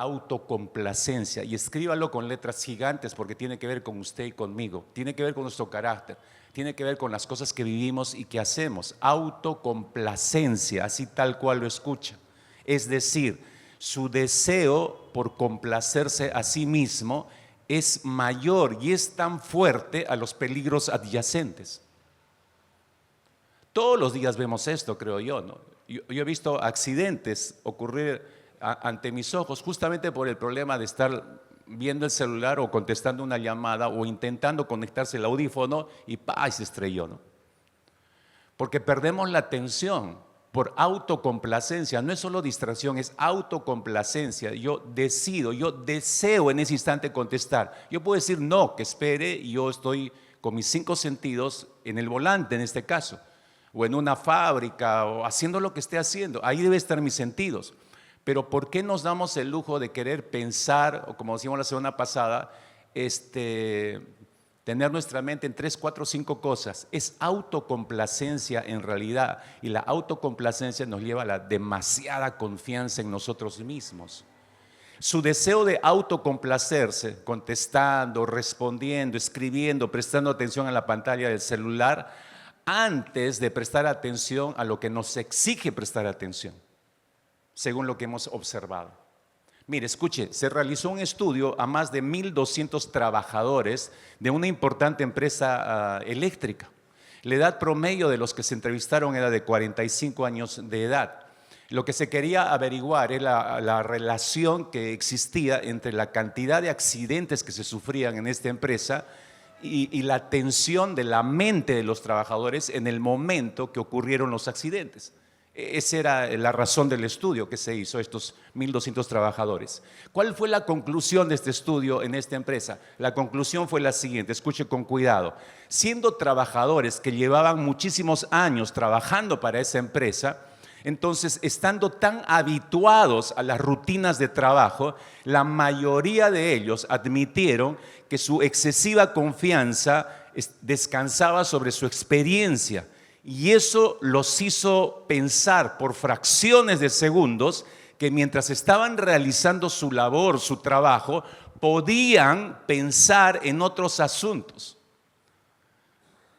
autocomplacencia, y escríbalo con letras gigantes porque tiene que ver con usted y conmigo, tiene que ver con nuestro carácter, tiene que ver con las cosas que vivimos y que hacemos. Autocomplacencia, así tal cual lo escucha. Es decir, su deseo por complacerse a sí mismo es mayor y es tan fuerte a los peligros adyacentes. Todos los días vemos esto, creo yo, ¿no? Yo he visto accidentes ocurrir ante mis ojos justamente por el problema de estar viendo el celular o contestando una llamada o intentando conectarse el audífono y ¡pah! Y se estrelló, ¿no? Porque perdemos la atención por autocomplacencia. No es solo distracción, es autocomplacencia. Yo decido, yo deseo en ese instante contestar. Yo puedo decir no, que espere, y yo estoy con mis 5 sentidos en el volante en este caso, o en una fábrica, o haciendo lo que esté haciendo. Ahí deben estar mis sentidos. Pero ¿por qué nos damos el lujo de querer pensar, o como decíamos la semana pasada, tener nuestra mente en 3, 4, 5 cosas? Es autocomplacencia en realidad, y la autocomplacencia nos lleva a la demasiada confianza en nosotros mismos. Su deseo de autocomplacerse, contestando, respondiendo, escribiendo, prestando atención a la pantalla del celular, antes de prestar atención a lo que nos exige prestar atención, según lo que hemos observado. Mire, escuche, se realizó un estudio a más de 1,200 trabajadores de una importante empresa eléctrica. La edad promedio de los que se entrevistaron era de 45 años de edad. Lo que se quería averiguar era la relación que existía entre la cantidad de accidentes que se sufrían en esta empresa y la tensión de la mente de los trabajadores en el momento que ocurrieron los accidentes. Esa era la razón del estudio que se hizo, estos 1,200 trabajadores. ¿Cuál fue la conclusión de este estudio en esta empresa? La conclusión fue la siguiente, escuche con cuidado. Siendo trabajadores que llevaban muchísimos años trabajando para esa empresa, entonces, estando tan habituados a las rutinas de trabajo, la mayoría de ellos admitieron que su excesiva confianza descansaba sobre su experiencia, y eso los hizo pensar por fracciones de segundos que mientras estaban realizando su labor, su trabajo, podían pensar en otros asuntos.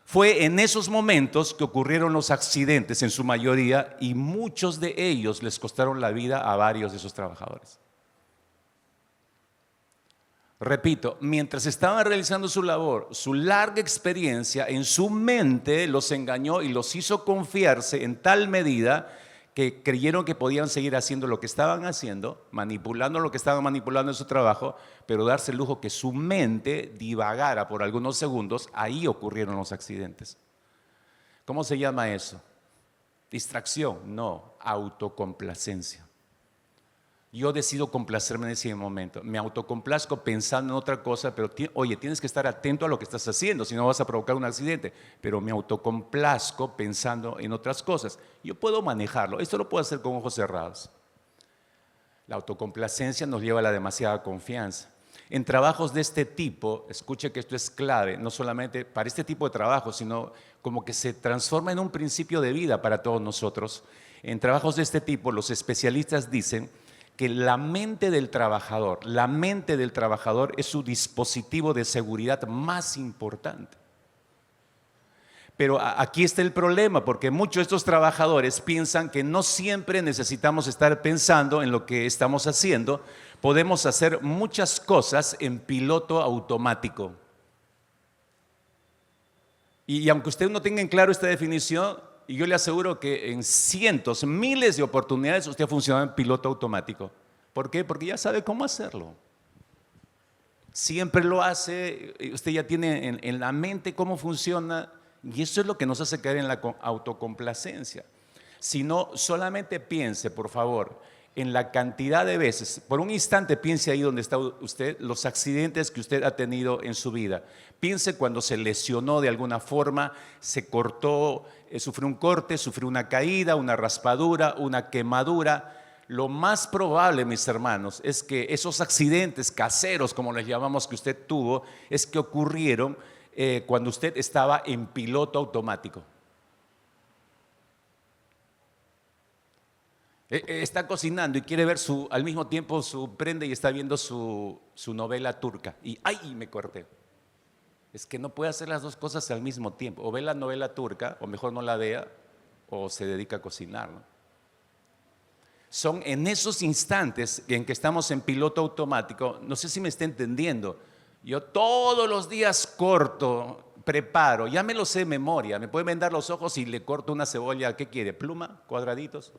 Fue en esos momentos que ocurrieron los accidentes en su mayoría, y muchos de ellos les costaron la vida a varios de esos trabajadores. Repito, mientras estaban realizando su labor, su larga experiencia en su mente los engañó y los hizo confiarse en tal medida que creyeron que podían seguir haciendo lo que estaban haciendo, manipulando lo que estaban manipulando en su trabajo, pero darse el lujo que su mente divagara por algunos segundos. Ahí ocurrieron los accidentes. ¿Cómo se llama eso? ¿Distracción? No, autocomplacencia. Yo decido complacerme en ese momento. Me autocomplazco pensando en otra cosa, pero oye, tienes que estar atento a lo que estás haciendo, si no vas a provocar un accidente. Pero me autocomplazco pensando en otras cosas. Yo puedo manejarlo. Esto lo puedo hacer con ojos cerrados. La autocomplacencia nos lleva a la demasiada confianza. En trabajos de este tipo, escuche que esto es clave, no solamente para este tipo de trabajo, sino como que se transforma en un principio de vida para todos nosotros. En trabajos de este tipo, los especialistas dicen que la mente del trabajador es su dispositivo de seguridad más importante. Pero aquí está el problema, porque muchos de estos trabajadores piensan que no siempre necesitamos estar pensando en lo que estamos haciendo. Podemos hacer muchas cosas en piloto automático. Y aunque usted no tenga en claro esta definición, y yo le aseguro que en cientos, miles de oportunidades usted funciona en piloto automático. ¿Por qué? Porque ya sabe cómo hacerlo. Siempre lo hace, usted ya tiene en la mente cómo funciona, y eso es lo que nos hace caer en la autocomplacencia. Si no, solamente piense, por favor, en la cantidad de veces, por un instante piense ahí donde está usted, los accidentes que usted ha tenido en su vida. Piense cuando se lesionó de alguna forma, se cortó, sufrió un corte, sufrió una caída, una raspadura, una quemadura. Lo más probable, mis hermanos, es que esos accidentes caseros, como les llamamos, que usted tuvo, es que ocurrieron cuando usted estaba en piloto automático. Está cocinando y quiere ver al mismo tiempo prende y está viendo su novela turca. Y ¡ay! Me corté. Es que no puede hacer las dos cosas al mismo tiempo. O ve la novela turca, o mejor no la vea, o se dedica a cocinar, ¿no? Son en esos instantes en que estamos en piloto automático, no sé si me está entendiendo. Yo todos los días corto, preparo, ya me lo sé de memoria. Me puede vendar los ojos y le corto una cebolla, ¿qué quiere? ¿Pluma? ¿Cuadraditos?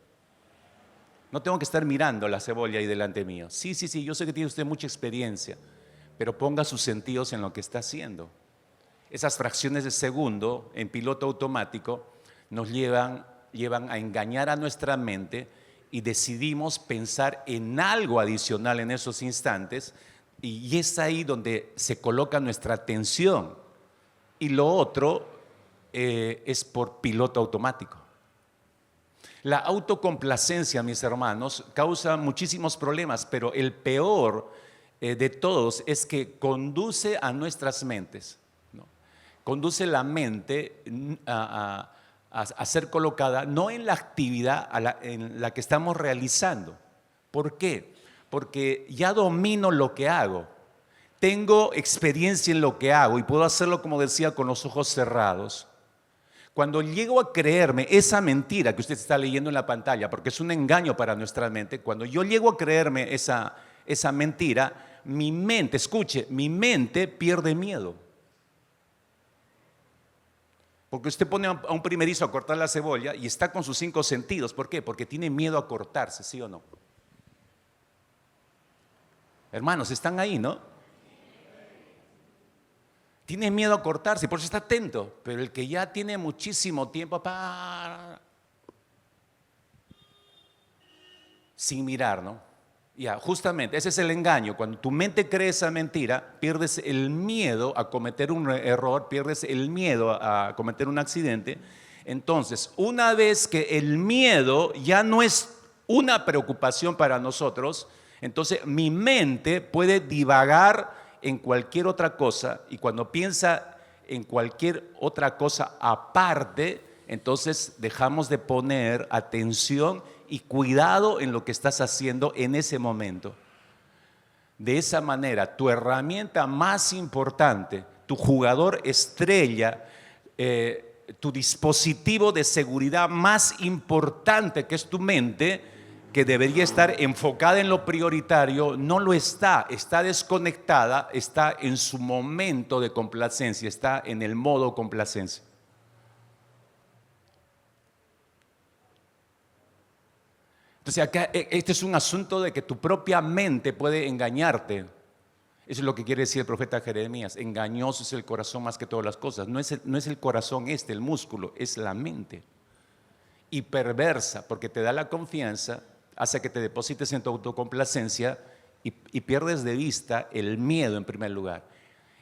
No tengo que estar mirando la cebolla ahí delante mío. Sí, yo sé que tiene usted mucha experiencia, pero ponga sus sentidos en lo que está haciendo. Esas fracciones de segundo en piloto automático nos llevan a engañar a nuestra mente y decidimos pensar en algo adicional en esos instantes, y es ahí donde se coloca nuestra atención, y lo otro es por piloto automático. La autocomplacencia, mis hermanos, causa muchísimos problemas, pero el peor de todos es que conduce a nuestras mentes, ¿no? Conduce la mente a ser colocada no en la actividad en la que estamos realizando. ¿Por qué? Porque ya domino lo que hago, tengo experiencia en lo que hago y puedo hacerlo, como decía, con los ojos cerrados. Cuando llego a creerme esa mentira que usted está leyendo en la pantalla, porque es un engaño para nuestra mente, cuando yo llego a creerme esa mentira, mi mente, escuche, mi mente pierde miedo. Porque usted pone a un primerizo a cortar la cebolla y está con sus 5 sentidos. ¿Por qué? Porque tiene miedo a cortarse, ¿sí o no? Hermanos, están ahí, ¿no? Tiene miedo a cortarse, por eso está atento. Pero el que ya tiene muchísimo tiempo sin mirar, ¿no? Ya, justamente, ese es el engaño. Cuando tu mente cree esa mentira, pierdes el miedo a cometer un error, pierdes el miedo a cometer un accidente. Entonces, una vez que el miedo ya no es una preocupación para nosotros, entonces mi mente puede divagar en cualquier otra cosa, y cuando piensa en cualquier otra cosa aparte, entonces dejamos de poner atención y cuidado en lo que estás haciendo en ese momento. De esa manera, tu herramienta más importante, tu jugador estrella, tu dispositivo de seguridad más importante, que es tu mente, que debería estar enfocada en lo prioritario, no lo está desconectada, está en su momento de complacencia, está en el modo complacencia. Entonces acá este es un asunto de que tu propia mente puede engañarte. Eso es lo que quiere decir el profeta Jeremías. Engañoso es el corazón más que todas las cosas. No es el corazón el músculo, es la mente. Y perversa, porque te da la confianza, hace que te deposites en tu autocomplacencia y pierdes de vista el miedo en primer lugar.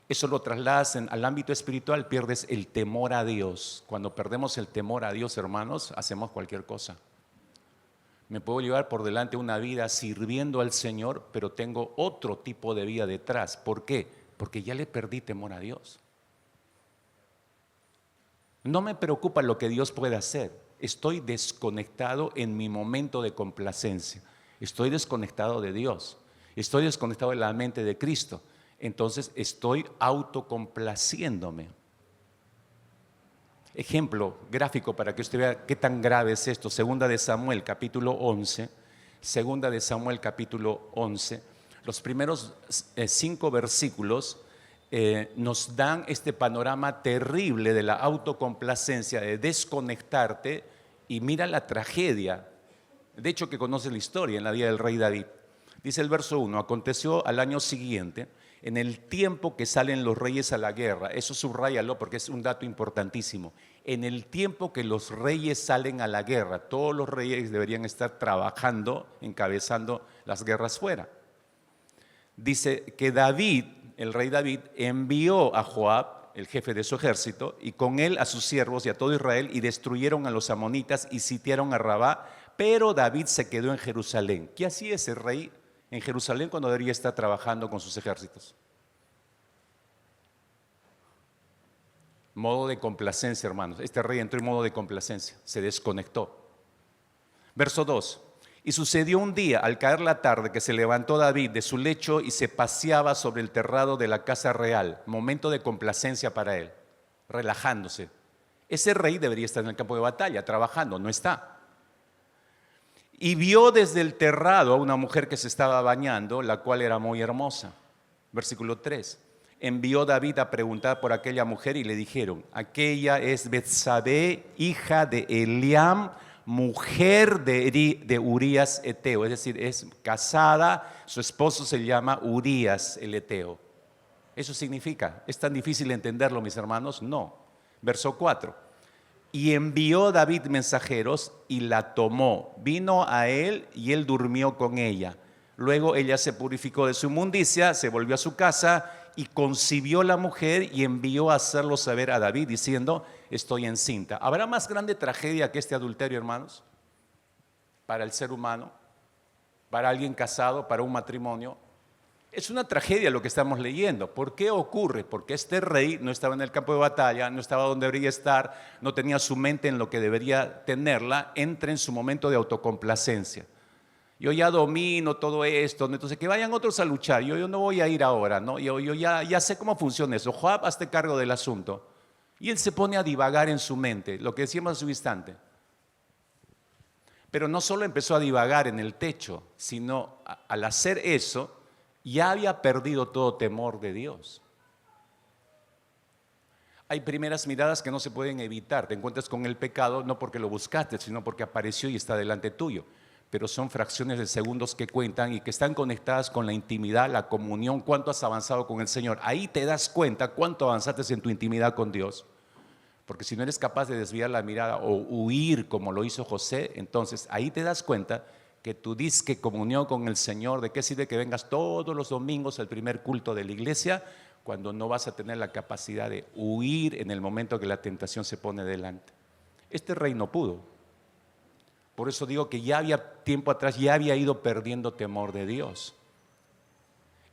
Eso lo trasladas al ámbito espiritual, pierdes el temor a Dios. Cuando perdemos el temor a Dios, hermanos, hacemos cualquier cosa. Me puedo llevar por delante una vida sirviendo al Señor, pero tengo otro tipo de vida detrás. ¿Por qué? Porque ya le perdí temor a Dios. No me preocupa lo que Dios puede hacer. Estoy desconectado en mi momento de complacencia. Estoy desconectado de Dios. Estoy desconectado de la mente de Cristo. Entonces estoy autocomplaciéndome. Ejemplo gráfico para que usted vea qué tan grave es esto. Segunda de Samuel, capítulo 11. Segunda de Samuel, capítulo 11. Los primeros 5 versículos nos dan este panorama terrible de la autocomplacencia, de desconectarte, y mira la tragedia. De hecho, que conoce la historia en la vida del rey David. Dice el verso 1: aconteció al año siguiente, en el tiempo que salen los reyes a la guerra. Eso subráyalo porque es un dato importantísimo. En el tiempo que los reyes salen a la guerra, todos los reyes deberían estar trabajando, encabezando las guerras fuera. Dice que David, el rey David, envió a Joab, el jefe de su ejército, y con él a sus siervos y a todo Israel, y destruyeron a los amonitas y sitiaron a Rabá, pero David se quedó en Jerusalén. ¿Qué hacía ese rey en Jerusalén cuando debería estar trabajando con sus ejércitos? Modo de complacencia, hermanos. Este rey entró en modo de complacencia, se desconectó. Verso 2: Y sucedió un día, al caer la tarde, que se levantó David de su lecho y se paseaba sobre el terrado de la casa real, momento de complacencia para él, relajándose. Ese rey debería estar en el campo de batalla, trabajando, no está. Y vio desde el terrado a una mujer que se estaba bañando, la cual era muy hermosa. Versículo 3. Envió David a preguntar por aquella mujer y le dijeron: aquella es Betsabé, hija de Eliam, mujer de Urías Eteo. Es decir, es casada, su esposo se llama Urías el Eteo. Eso significa, ¿es tan difícil entenderlo, mis hermanos? No. Verso 4. Y envió David mensajeros y la tomó. Vino a él y él durmió con ella. Luego ella se purificó de su inmundicia, se volvió a su casa y concibió la mujer y envió a hacerlo saber a David diciendo: estoy encinta. ¿Habrá más grande tragedia que este adulterio, hermanos? Para el ser humano, para alguien casado, para un matrimonio. Es una tragedia lo que estamos leyendo. ¿Por qué ocurre? Porque este rey no estaba en el campo de batalla, no estaba donde debería estar, no tenía su mente en lo que debería tenerla, entra en su momento de autocomplacencia. Yo ya domino todo esto, entonces que vayan otros a luchar, yo no voy a ir ahora, ¿no? Yo ya sé cómo funciona eso. Joab, hazte cargo del asunto. Y él se pone a divagar en su mente, lo que decíamos hace un instante. Pero no solo empezó a divagar en el techo, sino al hacer eso, ya había perdido todo temor de Dios. Hay primeras miradas que no se pueden evitar. Te encuentras con el pecado no porque lo buscaste, sino porque apareció y está delante tuyo. Pero son fracciones de segundos que cuentan y que están conectadas con la intimidad, la comunión, cuánto has avanzado con el Señor. Ahí te das cuenta cuánto avanzaste en tu intimidad con Dios. Porque si no eres capaz de desviar la mirada o huir como lo hizo José, entonces ahí te das cuenta que tu disque comunión con el Señor, ¿de qué sirve que vengas todos los domingos al primer culto de la iglesia cuando no vas a tener la capacidad de huir en el momento que la tentación se pone delante? Este rey no pudo. Por eso digo que ya había tiempo atrás, ya había ido perdiendo temor de Dios.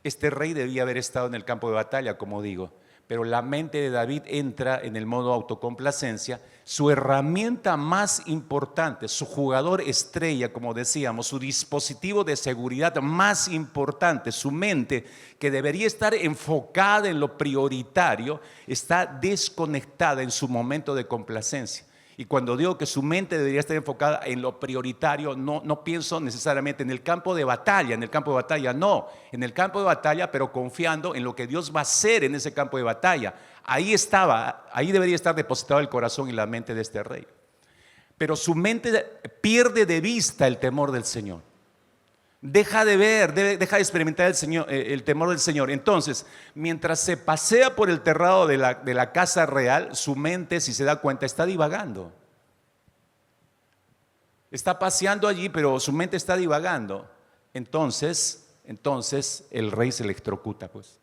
Este rey debía haber estado en el campo de batalla, como digo, pero la mente de David entra en el modo autocomplacencia. Su herramienta más importante, su jugador estrella, como decíamos, su dispositivo de seguridad más importante, su mente, que debería estar enfocada en lo prioritario, está desconectada en su momento de complacencia. Y cuando digo que su mente debería estar enfocada en lo prioritario, no pienso necesariamente en el campo de batalla, en el campo de batalla en el campo de batalla, pero confiando en lo que Dios va a hacer en ese campo de batalla. Ahí debería estar depositado el corazón y la mente de este rey. Pero su mente pierde de vista el temor del Señor. Deja de ver, deja de experimentar el temor del Señor. Entonces, mientras se pasea por el terrado de la casa real, su mente, si se da cuenta, está divagando. Está paseando allí, pero su mente está divagando. Entonces el rey se electrocuta, pues.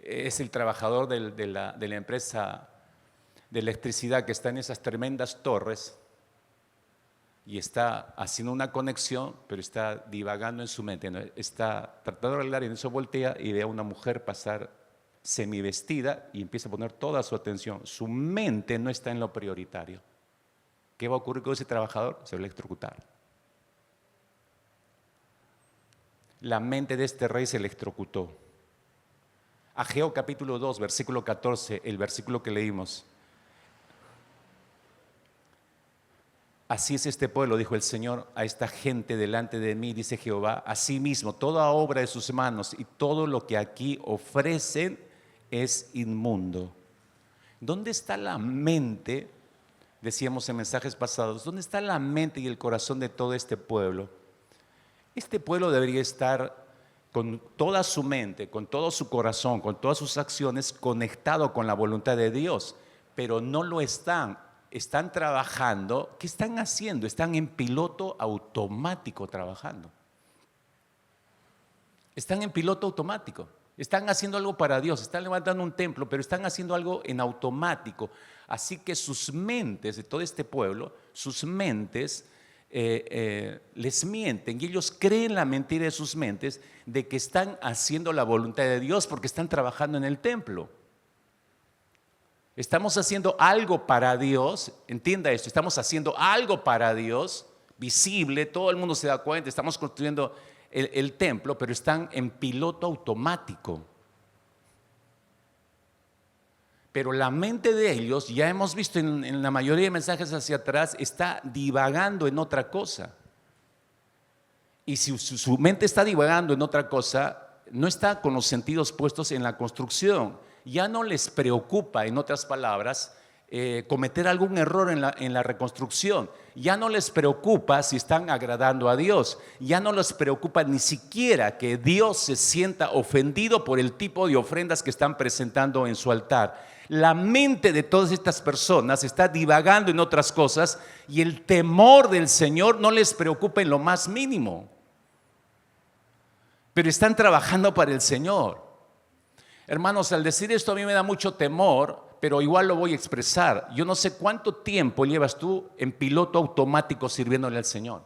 Es el trabajador de la empresa de electricidad que está en esas tremendas torres y está haciendo una conexión, pero está divagando en su mente, ¿no? Está tratando de arreglar y en eso voltea y ve a una mujer pasar semivestida y empieza a poner toda su atención. Su mente no está en lo prioritario. ¿Qué va a ocurrir con ese trabajador? Se va a electrocutar. La mente de este rey se electrocutó. Ageo capítulo 2, versículo 14, el versículo que leímos. Así es este pueblo, dijo el Señor, a esta gente delante de mí, dice Jehová. Asimismo, toda obra de sus manos y todo lo que aquí ofrecen es inmundo. ¿Dónde está la mente? Decíamos en mensajes pasados, ¿dónde está la mente y el corazón de todo este pueblo? Este pueblo debería estar con toda su mente, con todo su corazón, con todas sus acciones conectado con la voluntad de Dios, pero no lo están. Están trabajando. ¿Qué están haciendo? Están en piloto automático trabajando. Están en piloto automático. Están haciendo algo para Dios, están levantando un templo, pero están haciendo algo en automático. Así que sus mentes, de todo este pueblo, sus mentes les mienten y ellos creen la mentira de sus mentes de que están haciendo la voluntad de Dios porque están trabajando en el templo. Estamos haciendo algo para Dios, entienda esto, estamos haciendo algo para Dios, visible, todo el mundo se da cuenta, estamos construyendo el templo, pero están en piloto automático. Pero la mente de ellos, ya hemos visto en la mayoría de mensajes hacia atrás, está divagando en otra cosa. Y si su mente está divagando en otra cosa, no está con los sentidos puestos en la construcción. Ya no les preocupa, en otras palabras, cometer algún error en la reconstrucción. Ya no les preocupa si están agradando a Dios. Ya no les preocupa ni siquiera que Dios se sienta ofendido por el tipo de ofrendas que están presentando en su altar. La mente de todas estas personas está divagando en otras cosas y el temor del Señor no les preocupa en lo más mínimo. Pero están trabajando para el Señor. Hermanos, al decir esto a mí me da mucho temor, pero igual lo voy a expresar. Yo no sé cuánto tiempo llevas tú en piloto automático sirviéndole al Señor.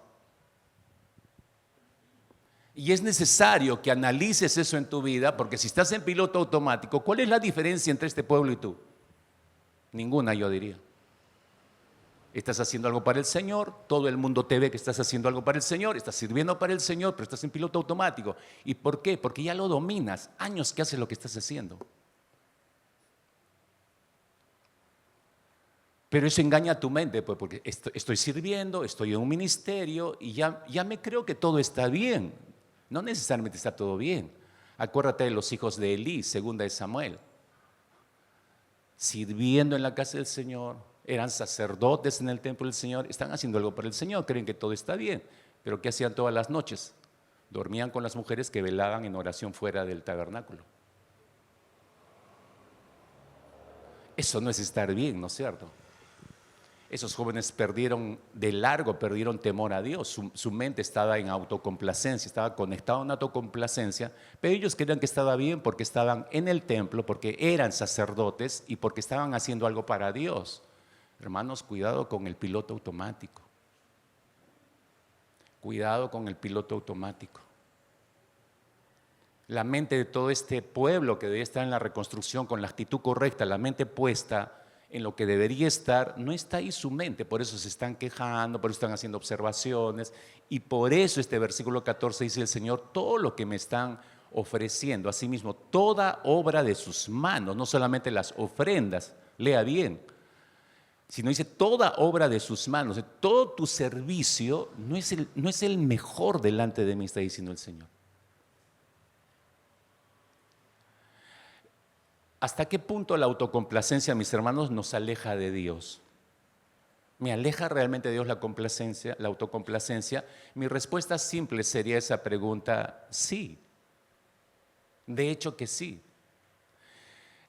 Y es necesario que analices eso en tu vida, porque si estás en piloto automático, ¿cuál es la diferencia entre este pueblo y tú? Ninguna, yo diría. Estás haciendo algo para el Señor, todo el mundo te ve que estás haciendo algo para el Señor, estás sirviendo para el Señor, pero estás en piloto automático. ¿Y por qué? Porque ya lo dominas, años que haces lo que estás haciendo. Pero eso engaña a tu mente, pues, porque estoy sirviendo, estoy en un ministerio y ya me creo que todo está bien. No necesariamente está todo bien. Acuérdate de los hijos de Elí, segunda de Samuel. Sirviendo en la casa del Señor, eran sacerdotes en el templo del Señor, están haciendo algo para el Señor, creen que todo está bien. Pero ¿qué hacían todas las noches? Dormían con las mujeres que velaban en oración fuera del tabernáculo. Eso no es estar bien, ¿no es cierto? Esos jóvenes perdieron temor a Dios. Su mente estaba en autocomplacencia, estaba conectada a una autocomplacencia, pero ellos creían que estaba bien porque estaban en el templo, porque eran sacerdotes y porque estaban haciendo algo para Dios. Hermanos, cuidado con el piloto automático. Cuidado con el piloto automático. La mente de todo este pueblo que debe estar en la reconstrucción con la actitud correcta, la mente puesta en lo que debería estar, no está ahí su mente, por eso se están quejando, por eso están haciendo observaciones, y por eso este versículo 14 dice el Señor, todo lo que me están ofreciendo, asimismo, toda obra de sus manos, no solamente las ofrendas, lea bien, sino dice toda obra de sus manos, todo tu servicio no es el mejor delante de mí, está diciendo el Señor. ¿Hasta qué punto la autocomplacencia, mis hermanos, nos aleja de Dios? ¿Me aleja realmente de Dios la complacencia, la autocomplacencia? Mi respuesta simple sería esa pregunta, sí. De hecho que sí.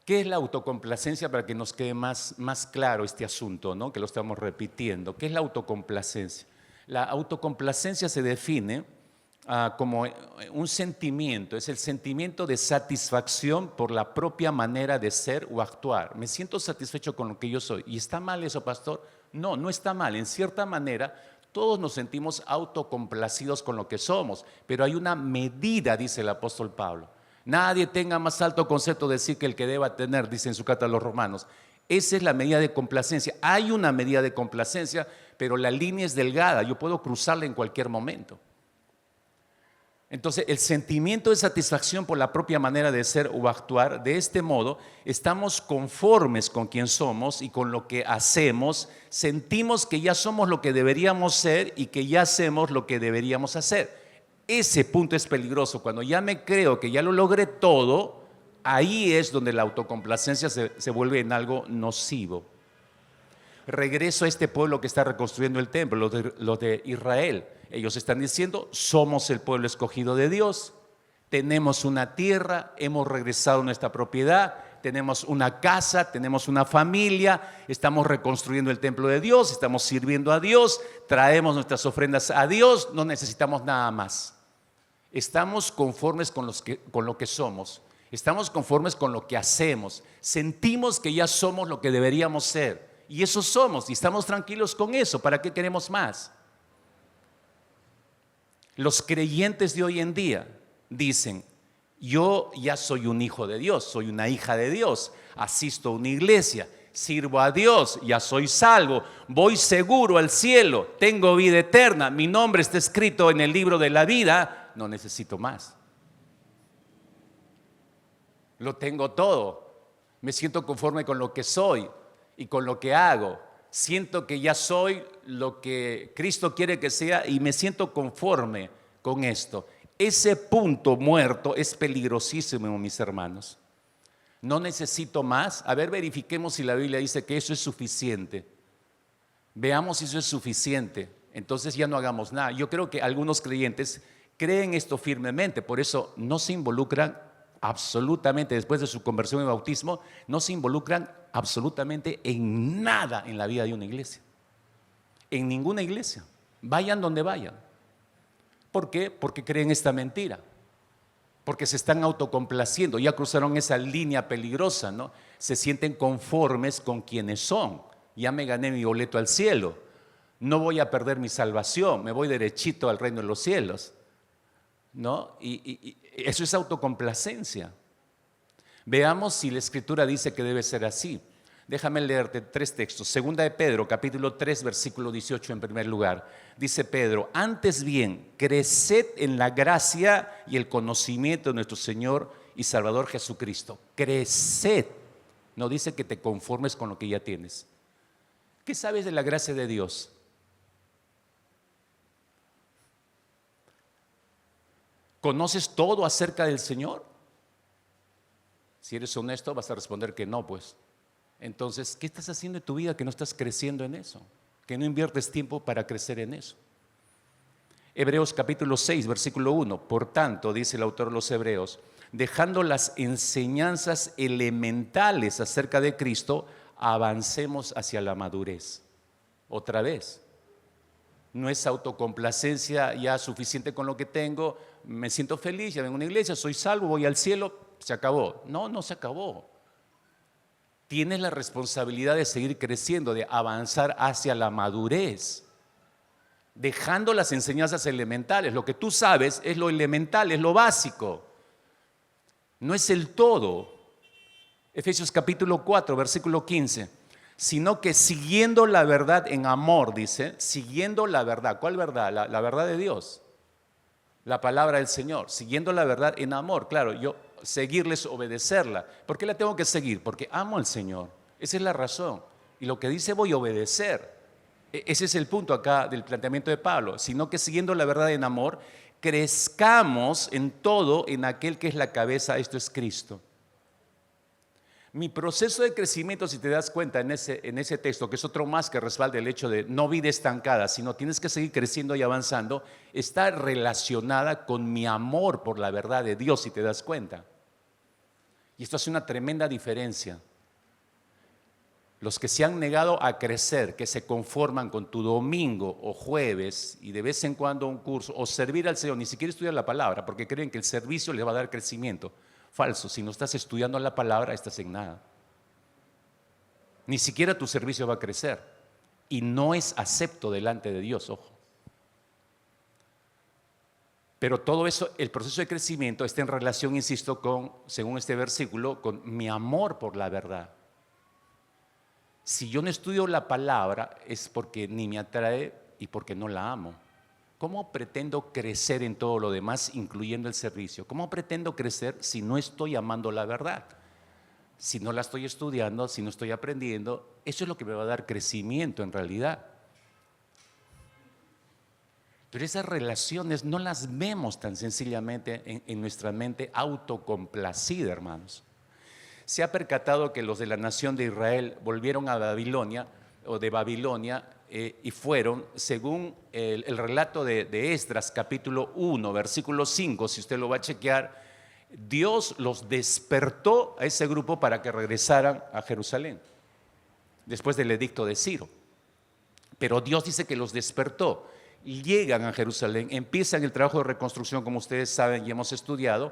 ¿Qué es la autocomplacencia para que nos quede más claro este asunto, ¿no? Que lo estamos repitiendo? ¿Qué es la autocomplacencia? La autocomplacencia se define como un sentimiento, es el sentimiento de satisfacción por la propia manera de ser o actuar. Me siento satisfecho con lo que yo soy. ¿Y está mal eso, pastor? No, no está mal. En cierta manera, todos nos sentimos autocomplacidos con lo que somos, pero hay una medida, dice el apóstol Pablo. Nadie tenga más alto concepto de sí que el que deba tener, dice en su carta a los Romanos. Esa es la medida de complacencia. Hay una medida de complacencia, pero la línea es delgada. Yo puedo cruzarla en cualquier momento. Entonces, el sentimiento de satisfacción por la propia manera de ser o actuar, de este modo, estamos conformes con quien somos y con lo que hacemos, sentimos que ya somos lo que deberíamos ser y que ya hacemos lo que deberíamos hacer. Ese punto es peligroso. Cuando ya me creo que ya lo logré todo, ahí es donde la autocomplacencia se vuelve en algo nocivo. Regreso a este pueblo que está reconstruyendo el templo, los de Israel. Ellos están diciendo, somos el pueblo escogido de Dios, tenemos una tierra, hemos regresado a nuestra propiedad, tenemos una casa, tenemos una familia, estamos reconstruyendo el templo de Dios, estamos sirviendo a Dios, traemos nuestras ofrendas a Dios, no necesitamos nada más. Estamos conformes con lo que somos, estamos conformes con lo que hacemos, sentimos que ya somos lo que deberíamos ser y eso somos y estamos tranquilos con eso. ¿Para qué queremos más? Los creyentes de hoy en día dicen, yo ya soy un hijo de Dios, soy una hija de Dios, asisto a una iglesia, sirvo a Dios, ya soy salvo, voy seguro al cielo, tengo vida eterna, mi nombre está escrito en el libro de la vida, no necesito más. Lo tengo todo, me siento conforme con lo que soy y con lo que hago. Siento que ya soy lo que Cristo quiere que sea y me siento conforme con esto. Ese punto muerto es peligrosísimo, mis hermanos. No necesito más. A ver, verifiquemos si la Biblia dice que eso es suficiente. Veamos si eso es suficiente. Entonces ya no hagamos nada. Yo creo que algunos creyentes creen esto firmemente, por eso no se involucran absolutamente, después de su conversión y bautismo, no se involucran absolutamente en nada en la vida de una iglesia. En ninguna iglesia. Vayan donde vayan. ¿Por qué? Porque creen esta mentira. Porque se están autocomplaciendo, ya cruzaron esa línea peligrosa, ¿no? Se sienten conformes con quienes son. Ya me gané mi boleto al cielo, no voy a perder mi salvación, me voy derechito al reino de los cielos, ¿no? Y eso es autocomplacencia. Veamos si la Escritura dice que debe ser así. Déjame leerte 3 textos. Segunda de Pedro, capítulo 3, versículo 18 en primer lugar. Dice Pedro: antes bien, creced en la gracia y el conocimiento de nuestro Señor y Salvador Jesucristo. Creced. No dice que te conformes con lo que ya tienes. ¿Qué sabes de la gracia de Dios? ¿Conoces todo acerca del Señor? Si eres honesto, vas a responder que no, pues. Entonces, ¿qué estás haciendo en tu vida que no estás creciendo en eso? Que no inviertes tiempo para crecer en eso. Hebreos capítulo 6, versículo 1. Por tanto, dice el autor de los Hebreos, dejando las enseñanzas elementales acerca de Cristo, avancemos hacia la madurez. Otra vez, no es autocomplacencia, ya suficiente con lo que tengo, me siento feliz, ya vengo a una iglesia, soy salvo, voy al cielo, se acabó. No, no se acabó. Tienes la responsabilidad de seguir creciendo, de avanzar hacia la madurez, dejando las enseñanzas elementales. Lo que tú sabes es lo elemental, es lo básico, no es el todo. Efesios capítulo 4, versículo 15, sino que siguiendo la verdad en amor, dice, siguiendo la verdad. ¿Cuál verdad? La verdad de Dios, la palabra del Señor, siguiendo la verdad en amor. Claro, yo seguirles, obedecerla. ¿Por qué la tengo que seguir? Porque amo al Señor. Esa es la razón. Y lo que dice voy a obedecer. Ese es el punto acá del planteamiento de Pablo. Sino que siguiendo la verdad en amor, crezcamos en todo en aquel que es la cabeza, esto es Cristo. Mi proceso de crecimiento, si te das cuenta en ese texto, que es otro más que respalda el hecho de no vida estancada, sino tienes que seguir creciendo y avanzando, está relacionada con mi amor por la verdad de Dios, si te das cuenta. Y esto hace una tremenda diferencia. Los que se han negado a crecer, que se conforman con tu domingo o jueves y de vez en cuando un curso o servir al Señor, ni siquiera estudian la palabra porque creen que el servicio les va a dar crecimiento. Falso, si no estás estudiando la palabra, estás en nada. Ni siquiera tu servicio va a crecer y no es acepto delante de Dios, ojo. Pero todo eso, el proceso de crecimiento está en relación, insisto, con, según este versículo, con mi amor por la verdad. Si yo no estudio la palabra es porque ni me atrae y porque no la amo. ¿Cómo pretendo crecer en todo lo demás, incluyendo el servicio? ¿Cómo pretendo crecer si no estoy amando la verdad? Si no la estoy estudiando, si no estoy aprendiendo, eso es lo que me va a dar crecimiento en realidad. Pero esas relaciones no las vemos tan sencillamente en nuestra mente autocomplacida, hermanos. Se ha percatado que los de la nación de Israel volvieron a Babilonia o de Babilonia y fueron, según el relato de Esdras, capítulo 1, versículo 5, si usted lo va a chequear, Dios los despertó a ese grupo para que regresaran a Jerusalén, después del edicto de Ciro. Pero Dios dice que los despertó y llegan a Jerusalén, empiezan el trabajo de reconstrucción, como ustedes saben y hemos estudiado,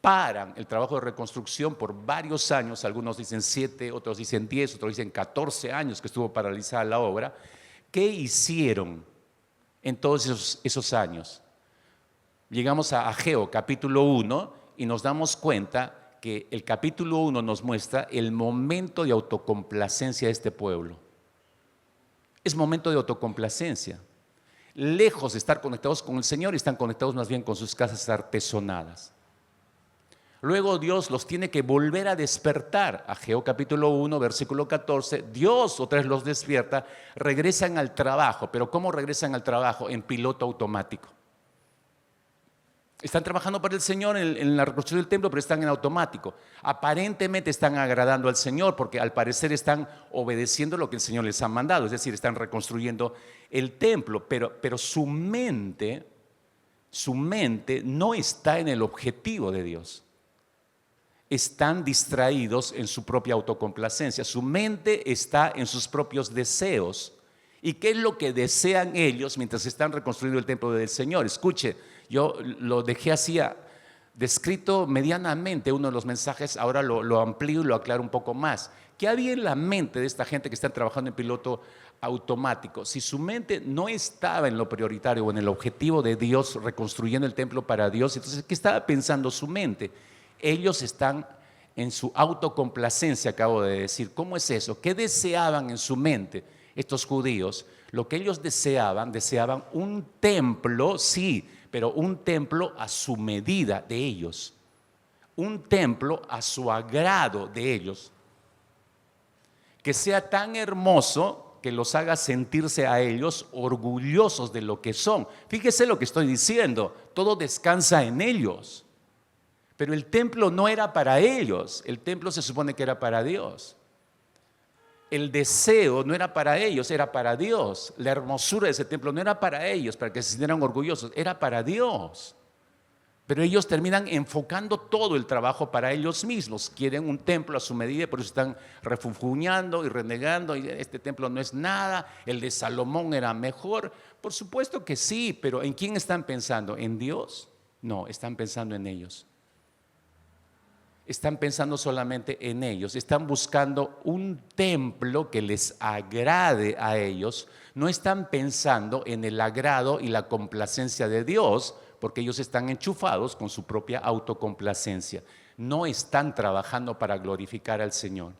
paran el trabajo de reconstrucción por varios años, algunos dicen 7, otros dicen 10, otros dicen 14 años que estuvo paralizada la obra. ¿Qué hicieron en todos esos años? Llegamos a Ageo capítulo 1 y nos damos cuenta que el capítulo 1 nos muestra el momento de autocomplacencia de este pueblo. Es momento de autocomplacencia. Lejos de estar conectados con el Señor, están conectados más bien con sus casas artesonadas. Luego Dios los tiene que volver a despertar. Ageo capítulo 1, versículo 14, Dios otra vez los despierta, regresan al trabajo. ¿Pero cómo regresan al trabajo? En piloto automático. Están trabajando para el Señor en la reconstrucción del templo, pero están en automático. Aparentemente están agradando al Señor porque al parecer están obedeciendo lo que el Señor les ha mandado, es decir, están reconstruyendo el templo, pero su mente no está en el objetivo de Dios. Están distraídos en su propia autocomplacencia. Su mente está en sus propios deseos. ¿Y qué es lo que desean ellos mientras están reconstruyendo el templo del Señor? Escuche, yo lo dejé así descrito medianamente uno de los mensajes, ahora lo amplío y lo aclaro un poco más. ¿Qué había en la mente de esta gente que está trabajando en piloto automático? Si su mente no estaba en lo prioritario o en el objetivo de Dios, reconstruyendo el templo para Dios, entonces, ¿qué estaba pensando su mente? Ellos están en su autocomplacencia, acabo de decir. ¿Cómo es eso? ¿Qué deseaban en su mente estos judíos? Lo que ellos deseaban un templo, sí, pero un templo a su medida de ellos. Un templo a su agrado de ellos. Que sea tan hermoso que los haga sentirse a ellos orgullosos de lo que son. Fíjese lo que estoy diciendo, todo descansa en ellos. Pero el templo no era para ellos, el templo se supone que era para Dios. El deseo no era para ellos, era para Dios. La hermosura de ese templo no era para ellos, para que se sintieran orgullosos, era para Dios. Pero ellos terminan enfocando todo el trabajo para ellos mismos. Quieren un templo a su medida, por eso están refunfuñando y renegando. Y este templo no es nada, el de Salomón era mejor. Por supuesto que sí, pero ¿en quién están pensando? ¿En Dios? No, están pensando en ellos. Están pensando solamente en ellos, están buscando un templo que les agrade a ellos, no están pensando en el agrado y la complacencia de Dios, porque ellos están enchufados con su propia autocomplacencia. No están trabajando para glorificar al Señor,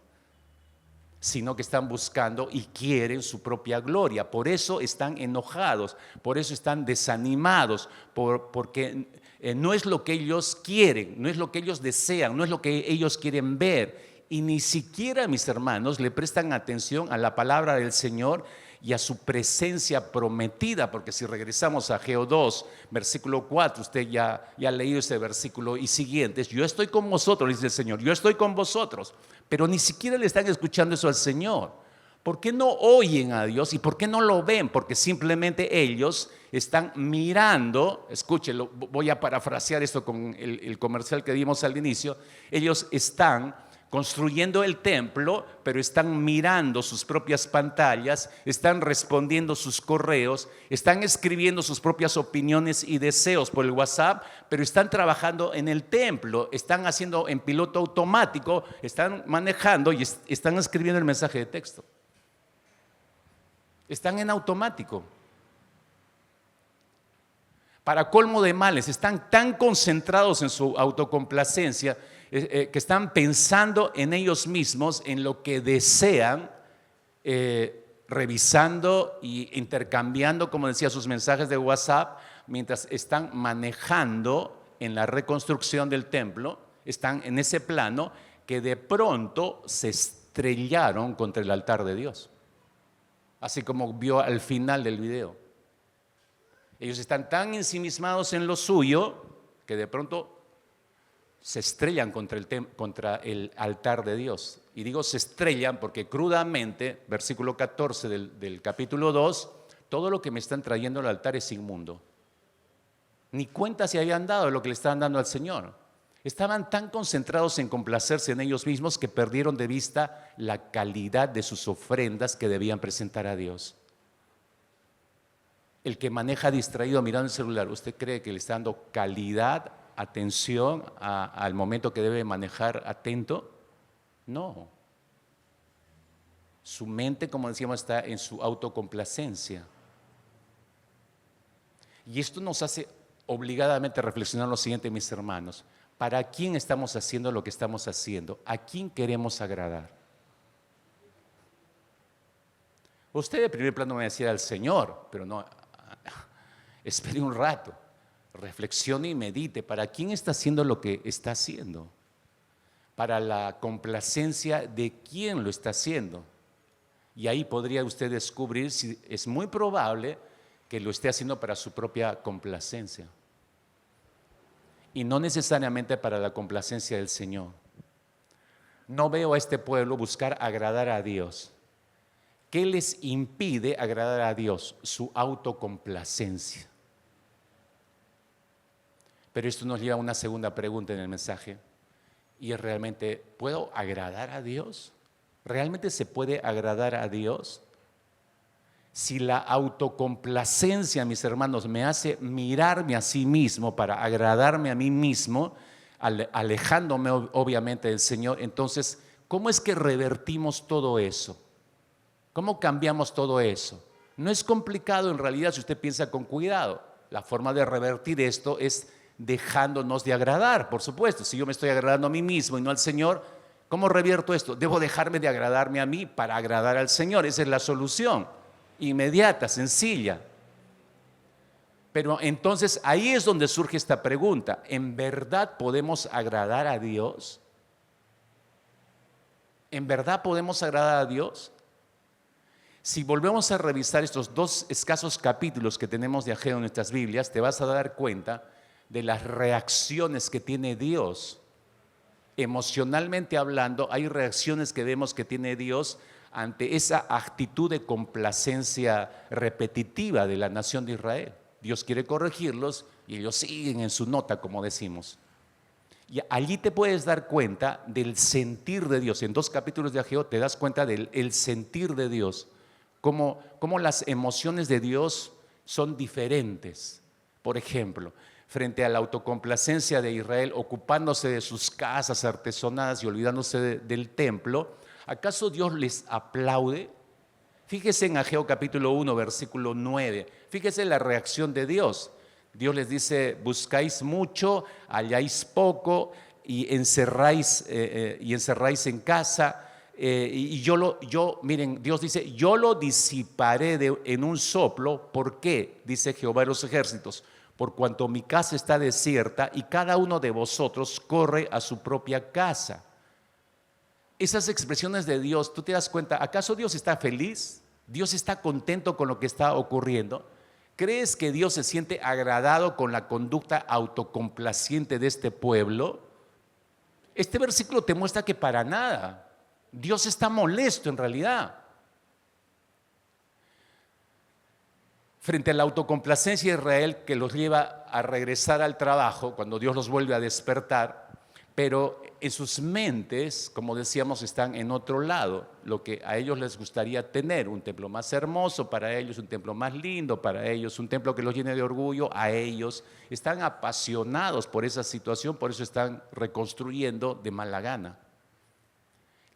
sino que están buscando y quieren su propia gloria. Por eso están enojados, por eso están desanimados, porque no es lo que ellos quieren, no es lo que ellos desean, no es lo que ellos quieren ver. Y ni siquiera, mis hermanos, le prestan atención a la palabra del Señor y a su presencia prometida, porque si regresamos a Ageo 2, versículo 4, usted ya ha leído ese versículo y siguientes, yo estoy con vosotros, dice el Señor, yo estoy con vosotros, pero ni siquiera le están escuchando eso al Señor. ¿Por qué no oyen a Dios y por qué no lo ven? Porque simplemente ellos están mirando, escúchelo, voy a parafrasear esto con el comercial que dimos al inicio, ellos están construyendo el templo, pero están mirando sus propias pantallas, están respondiendo sus correos, están escribiendo sus propias opiniones y deseos por el WhatsApp, pero están trabajando en el templo, están haciendo en piloto automático, están manejando y están escribiendo el mensaje de texto. Están en automático. Para colmo de males, están tan concentrados en su autocomplacencia que están pensando en ellos mismos, en lo que desean, revisando e intercambiando, como decía, sus mensajes de WhatsApp, mientras están manejando en la reconstrucción del templo, están en ese plano que de pronto se estrellaron contra el altar de Dios. Así como vio al final del video. Ellos están tan ensimismados en lo suyo que de pronto se estrellan contra el altar de Dios. Y digo se estrellan porque crudamente, versículo 14 del capítulo 2, todo lo que me están trayendo al altar es inmundo. Ni cuenta se habían dado de lo que le estaban dando al Señor. Estaban tan concentrados en complacerse en ellos mismos que perdieron de vista la calidad de sus ofrendas que debían presentar a Dios. El que maneja distraído mirando el celular, ¿usted cree que le está dando calidad, atención al momento que debe manejar atento? No. Su mente, como decíamos, está en su autocomplacencia. Y esto nos hace obligadamente reflexionar lo siguiente, mis hermanos. ¿Para quién estamos haciendo lo que estamos haciendo? ¿A quién queremos agradar? Usted de primer plano me va a decir al Señor, pero no, espere un rato, reflexione y medite. ¿Para quién está haciendo lo que está haciendo? ¿Para la complacencia de quién lo está haciendo? Y ahí podría usted descubrir si es muy probable que lo esté haciendo para su propia complacencia y no necesariamente para la complacencia del Señor. No veo a este pueblo buscar agradar a Dios. ¿Qué les impide agradar a Dios? Su autocomplacencia. Pero esto nos lleva a una segunda pregunta en el mensaje, y es realmente, ¿puedo agradar a Dios? ¿Realmente se puede agradar a Dios? Si la autocomplacencia, mis hermanos, me hace mirarme a sí mismo para agradarme a mí mismo, alejándome obviamente del Señor, entonces, ¿cómo es que revertimos todo eso? ¿Cómo cambiamos todo eso? No es complicado en realidad si usted piensa con cuidado. La forma de revertir esto es dejándonos de agradar, por supuesto. Si yo me estoy agradando a mí mismo y no al Señor, ¿cómo revierto esto? Debo dejarme de agradarme a mí para agradar al Señor. Esa es la solución, inmediata, sencilla. Pero entonces ahí es donde surge esta pregunta. ¿En verdad podemos agradar a Dios? ¿En verdad podemos agradar a Dios? Si volvemos a revisar estos 2 escasos capítulos que tenemos de Ageo en nuestras Biblias, te vas a dar cuenta de las reacciones que tiene Dios. Emocionalmente hablando, hay reacciones que vemos que tiene Dios ante esa actitud de complacencia repetitiva de la nación de Israel. Dios quiere corregirlos y ellos siguen en su nota, como decimos. Y allí te puedes dar cuenta del sentir de Dios. En 2 capítulos de Ageo te das cuenta del sentir de Dios. Cómo las emociones de Dios son diferentes. Por ejemplo, frente a la autocomplacencia de Israel, ocupándose de sus casas artesonadas y olvidándose del templo, ¿acaso Dios les aplaude? Fíjese en Ageo capítulo 1, versículo 9. Fíjese la reacción de Dios. Dios les dice, buscáis mucho, halláis poco y encerráis en casa. Miren, Dios dice, yo lo disiparé en un soplo. ¿Por qué? Dice Jehová de los ejércitos, por cuanto mi casa está desierta y cada uno de vosotros corre a su propia casa. Esas expresiones de Dios, ¿tú te das cuenta? ¿Acaso Dios está feliz? ¿Dios está contento con lo que está ocurriendo? ¿Crees que Dios se siente agradado con la conducta autocomplaciente de este pueblo? Este versículo te muestra que para nada. Dios está molesto en realidad. Frente a la autocomplacencia de Israel que los lleva a regresar al trabajo cuando Dios los vuelve a despertar, pero en sus mentes, como decíamos, están en otro lado, lo que a ellos les gustaría tener, un templo más hermoso para ellos, un templo más lindo para ellos, un templo que los llene de orgullo a ellos. Están apasionados por esa situación, por eso están reconstruyendo de mala gana.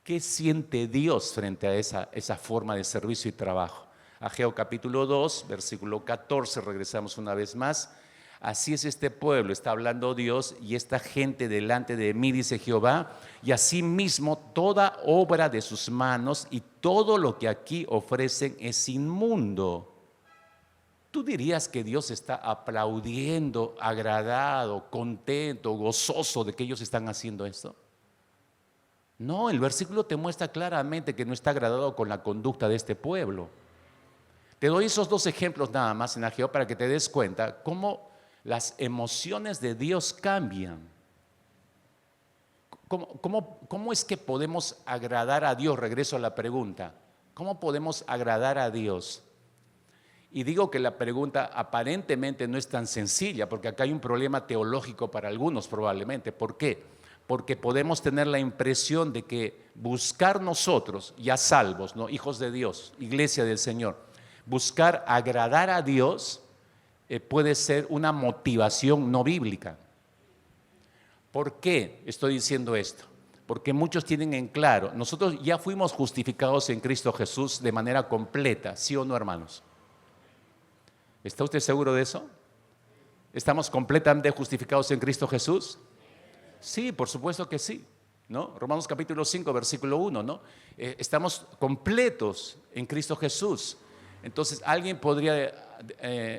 ¿Qué siente Dios frente a esa forma de servicio y trabajo? Ageo capítulo 2, versículo 14, regresamos una vez más. Así es este pueblo, está hablando Dios, y esta gente delante de mí, dice Jehová, y asimismo toda obra de sus manos y todo lo que aquí ofrecen es inmundo. ¿Tú dirías que Dios está aplaudiendo, agradado, contento, gozoso de que ellos están haciendo esto? No, el versículo te muestra claramente que no está agradado con la conducta de este pueblo. Te doy esos 2 ejemplos nada más en Ageo para que te des cuenta cómo las emociones de Dios cambian. ¿Cómo es que podemos agradar a Dios? Regreso a la pregunta. ¿Cómo podemos agradar a Dios? Y digo que la pregunta aparentemente no es tan sencilla, porque acá hay un problema teológico para algunos probablemente. ¿Por qué? Porque podemos tener la impresión de que buscar nosotros, ya salvos, ¿no? Hijos de Dios, iglesia del Señor, buscar agradar a Dios puede ser una motivación no bíblica. ¿Por qué estoy diciendo esto? Porque muchos tienen en claro, nosotros ya fuimos justificados en Cristo Jesús de manera completa, ¿sí o no, hermanos? ¿Está usted seguro de eso? ¿Estamos completamente justificados en Cristo Jesús? Sí, por supuesto que sí, ¿no? Romanos capítulo 5, versículo 1, ¿no? Estamos completos en Cristo Jesús. Entonces, alguien podría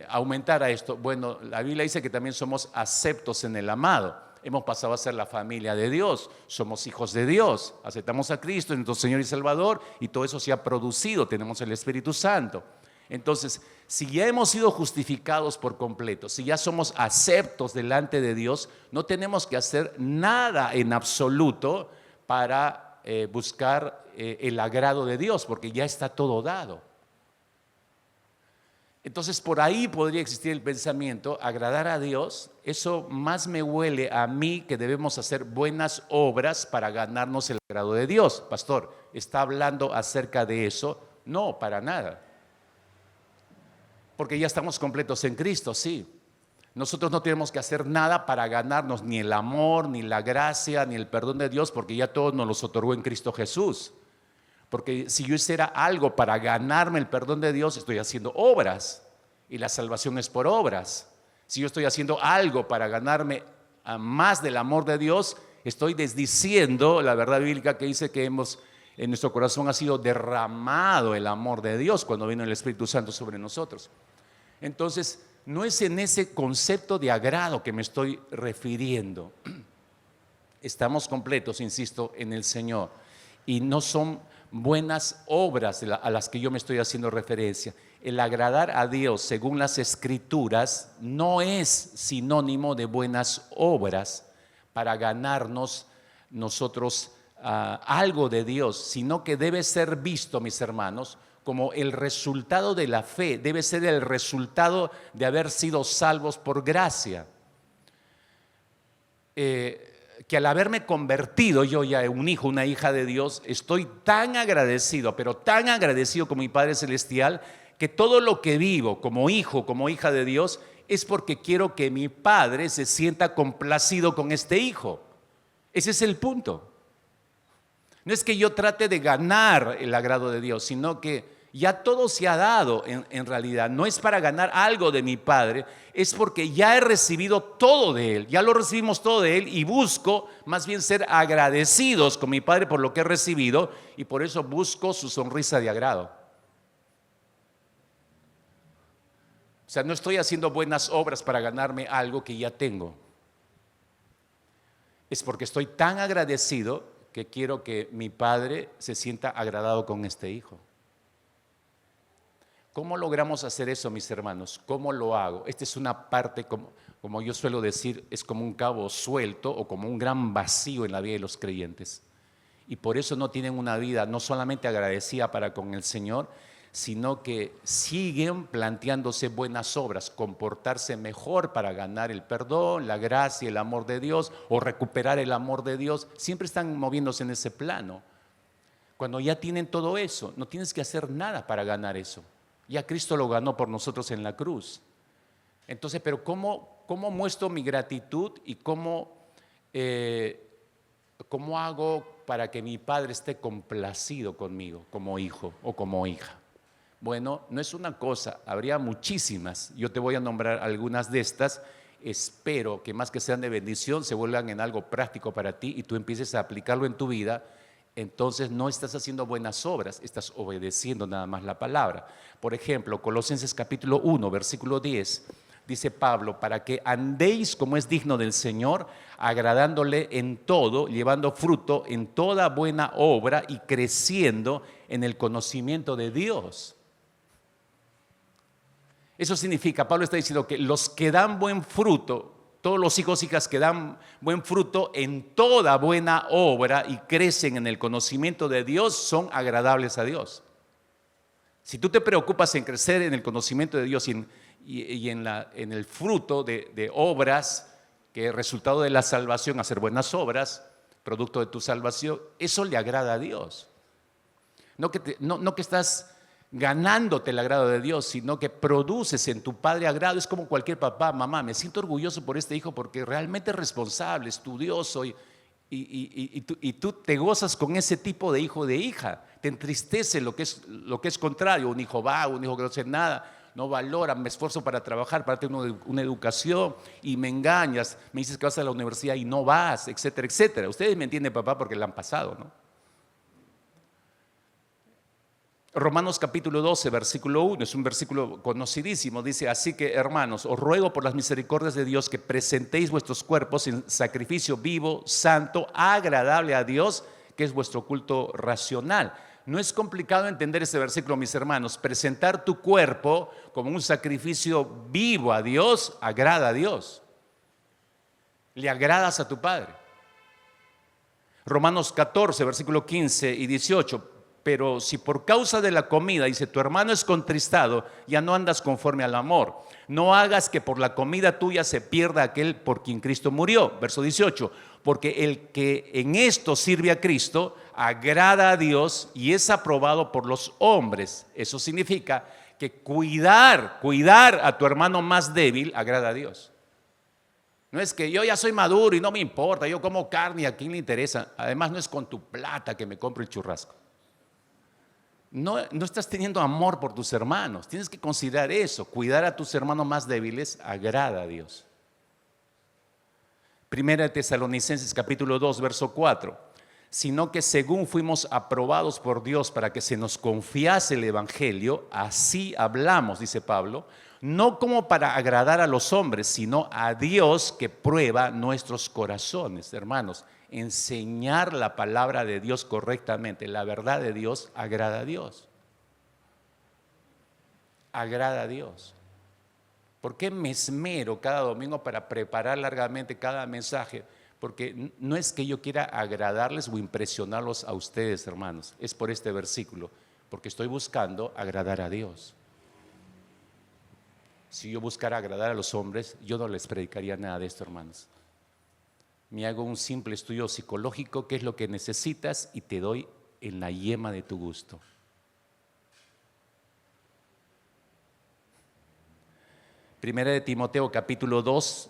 aumentar a esto. Bueno, la Biblia dice que también somos aceptos en el amado. Hemos pasado a ser la familia de Dios, somos hijos de Dios, aceptamos a Cristo, nuestro Señor y Salvador, y todo eso se ha producido, tenemos el Espíritu Santo. Entonces, si ya hemos sido justificados por completo, si ya somos aceptos delante de Dios, no tenemos que hacer nada en absoluto para buscar el agrado de Dios, porque ya está todo dado. Entonces, por ahí podría existir el pensamiento, agradar a Dios, eso más me huele a mí que debemos hacer buenas obras para ganarnos el agrado de Dios. Pastor, ¿está hablando acerca de eso? No, para nada. Porque ya estamos completos en Cristo, sí. Nosotros no tenemos que hacer nada para ganarnos ni el amor, ni la gracia, ni el perdón de Dios, porque ya todo nos los otorgó en Cristo Jesús. Porque si yo hiciera algo para ganarme el perdón de Dios, estoy haciendo obras. Y la salvación es por obras. Si yo estoy haciendo algo para ganarme más del amor de Dios, estoy desdiciendo la verdad bíblica que dice que en nuestro corazón ha sido derramado el amor de Dios cuando vino el Espíritu Santo sobre nosotros. Entonces, no es en ese concepto de agrado que me estoy refiriendo. Estamos completos, insisto, en el Señor. Y no son buenas obras a las que yo me estoy haciendo referencia. El agradar a Dios según las Escrituras no es sinónimo de buenas obras para ganarnos nosotros algo de Dios, sino que debe ser visto, mis hermanos, como el resultado de la fe, debe ser el resultado de haber sido salvos por gracia. Que al haberme convertido yo ya un hijo, una hija de Dios, estoy tan agradecido, pero tan agradecido con mi Padre Celestial, que todo lo que vivo como hijo, como hija de Dios, es porque quiero que mi Padre se sienta complacido con este hijo. Ese es el punto. No es que yo trate de ganar el agrado de Dios, sino que ya todo se ha dado en realidad. No es para ganar algo de mi Padre, es porque ya he recibido todo de Él. Ya lo recibimos todo de Él y busco más bien ser agradecidos con mi Padre por lo que he recibido, y por eso busco su sonrisa de agrado. O sea, no estoy haciendo buenas obras para ganarme algo que ya tengo. Es porque estoy tan agradecido que quiero que mi Padre se sienta agradado con este hijo. ¿Cómo logramos hacer eso, mis hermanos? ¿Cómo lo hago? Esta es una parte, como yo suelo decir, es como un cabo suelto o como un gran vacío en la vida de los creyentes. Y por eso no tienen una vida no solamente agradecida para con el Señor, sino que siguen planteándose buenas obras, comportarse mejor para ganar el perdón, la gracia, el amor de Dios o recuperar el amor de Dios. Siempre están moviéndose en ese plano. Cuando ya tienen todo eso, no tienes que hacer nada para ganar eso. Ya Cristo lo ganó por nosotros en la cruz. Entonces, pero ¿cómo muestro mi gratitud y cómo hago para que mi Padre esté complacido conmigo como hijo o como hija? Bueno, no es una cosa, habría muchísimas. Yo te voy a nombrar algunas de estas. Espero que más que sean de bendición se vuelvan en algo práctico para ti y tú empieces a aplicarlo en tu vida. Entonces no estás haciendo buenas obras, estás obedeciendo nada más la palabra. Por ejemplo, Colosenses capítulo 1, versículo 10, dice Pablo, para que andéis como es digno del Señor, agradándole en todo, llevando fruto en toda buena obra y creciendo en el conocimiento de Dios. Eso significa, Pablo está diciendo que los que dan buen fruto, todos los hijos e hijas que dan buen fruto en toda buena obra y crecen en el conocimiento de Dios, son agradables a Dios. Si tú te preocupas en crecer en el conocimiento de Dios y en el fruto de obras, que es resultado de la salvación, hacer buenas obras, producto de tu salvación, eso le agrada a Dios. No que estás ganándote el agrado de Dios, sino que produces en tu Padre agrado. Es como cualquier papá, mamá, me siento orgulloso por este hijo porque realmente es responsable, estudioso y tú te gozas con ese tipo de hijo o de hija. Te entristece lo que es contrario, un hijo vago, un hijo que no hace nada. no valoran, me esfuerzo para trabajar, para tener una educación y me engañas, me dices que vas a la universidad y no vas, etcétera, etcétera. Ustedes me entienden, papá, porque la han pasado, ¿no? Romanos capítulo 12, versículo 1, es un versículo conocidísimo, dice: así que, hermanos, os ruego por las misericordias de Dios que presentéis vuestros cuerpos en sacrificio vivo, santo, agradable a Dios, que es vuestro culto racional. No es complicado entender ese versículo, mis hermanos. Presentar tu cuerpo como un sacrificio vivo a Dios, agrada a Dios. Le agradas a tu Padre. Romanos 14, versículo 15 y 18. Pero si por causa de la comida, dice, tu hermano es contristado, ya no andas conforme al amor. No hagas que por la comida tuya se pierda aquel por quien Cristo murió. Verso 18. Porque el que en esto sirve a Cristo agrada a Dios y es aprobado por los hombres. Eso significa que cuidar a tu hermano más débil agrada a Dios. No es que yo ya soy maduro y no me importa, yo como carne y a quién le interesa. Además, no es con tu plata que me compro el churrasco. No estás teniendo amor por tus hermanos. Tienes que considerar eso. Cuidar a tus hermanos más débiles agrada a Dios. Primera de Tesalonicenses capítulo 2, verso 4. Sino que según fuimos aprobados por Dios para que se nos confiase el evangelio, así hablamos, dice Pablo, no como para agradar a los hombres, sino a Dios que prueba nuestros corazones, hermanos. Enseñar la palabra de Dios correctamente, la verdad de Dios, agrada a Dios. Agrada a Dios. ¿Por qué me esmero cada domingo para preparar largamente cada mensaje? Porque no es que yo quiera agradarles o impresionarlos a ustedes, hermanos. Es por este versículo, porque estoy buscando agradar a Dios. Si yo buscara agradar a los hombres, yo no les predicaría nada de esto, hermanos. Me hago un simple estudio psicológico, qué es lo que necesitas, y te doy en la yema de tu gusto. Primera de Timoteo capítulo 2,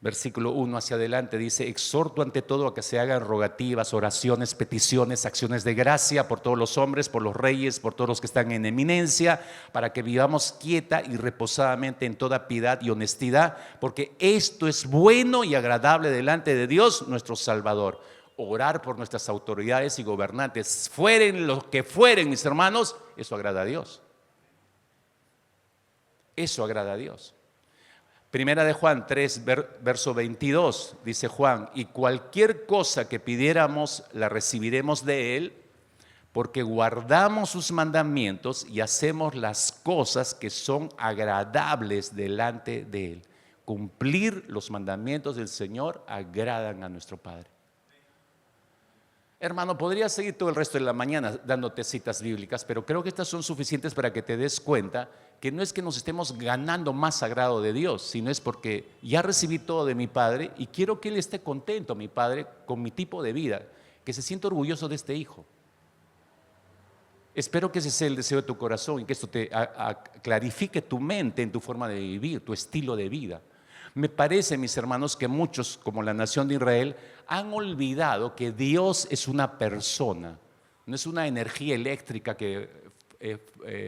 versículo 1 hacia adelante, dice: exhorto ante todo a que se hagan rogativas, oraciones, peticiones, acciones de gracia por todos los hombres, por los reyes, por todos los que están en eminencia, para que vivamos quieta y reposadamente en toda piedad y honestidad, porque esto es bueno y agradable delante de Dios nuestro Salvador. Orar por nuestras autoridades y gobernantes, fueren los que fueren, mis hermanos, eso agrada a Dios. Eso agrada a Dios. Primera de Juan 3, verso 22, dice Juan: y cualquier cosa que pidiéramos la recibiremos de Él, porque guardamos sus mandamientos y hacemos las cosas que son agradables delante de Él. Cumplir los mandamientos del Señor agradan a nuestro Padre. Hermano, podría seguir todo el resto de la mañana dándote citas bíblicas, pero creo que estas son suficientes para que te des cuenta que no es que nos estemos ganando más agrado de Dios, sino es porque ya recibí todo de mi Padre y quiero que Él esté contento, mi Padre, con mi tipo de vida, que se sienta orgulloso de este hijo. Espero que ese sea el deseo de tu corazón y que esto te clarifique tu mente en tu forma de vivir, tu estilo de vida. Me parece, mis hermanos, que muchos, como la nación de Israel, han olvidado que Dios es una persona, no es una energía eléctrica que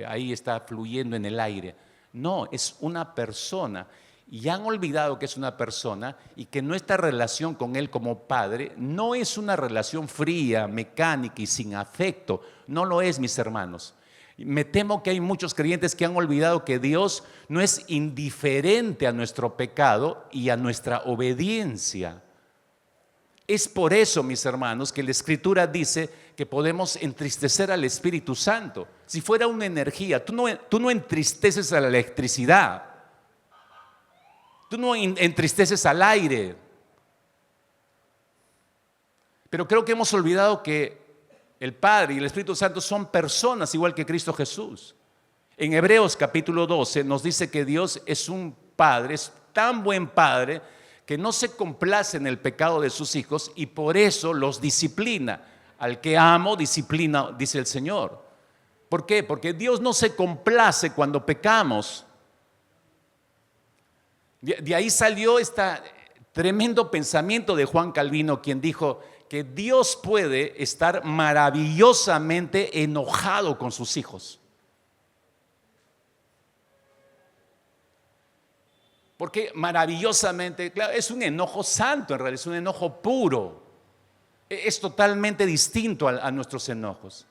ahí está fluyendo en el aire. No, es una persona. Y han olvidado que es una persona y que nuestra relación con Él como Padre no es una relación fría, mecánica y sin afecto. No lo es, mis hermanos. Me temo que hay muchos creyentes que han olvidado que Dios no es indiferente a nuestro pecado y a nuestra obediencia. Es por eso, mis hermanos, que la Escritura dice que podemos entristecer al Espíritu Santo. Si fuera una energía, tú no entristeces a la electricidad, tú no entristeces al aire. Pero creo que hemos olvidado que el Padre y el Espíritu Santo son personas igual que Cristo Jesús. En Hebreos capítulo 12 nos dice que Dios es un Padre, es tan buen Padre que no se complace en el pecado de sus hijos y por eso los disciplina. Al que amo, disciplina, dice el Señor. ¿Por qué? Porque Dios no se complace cuando pecamos. De ahí salió este tremendo pensamiento de Juan Calvino, quien dijo que Dios puede estar maravillosamente enojado con sus hijos. Porque maravillosamente, claro, es un enojo santo en realidad, es un enojo puro. Es totalmente distinto a nuestros enojos.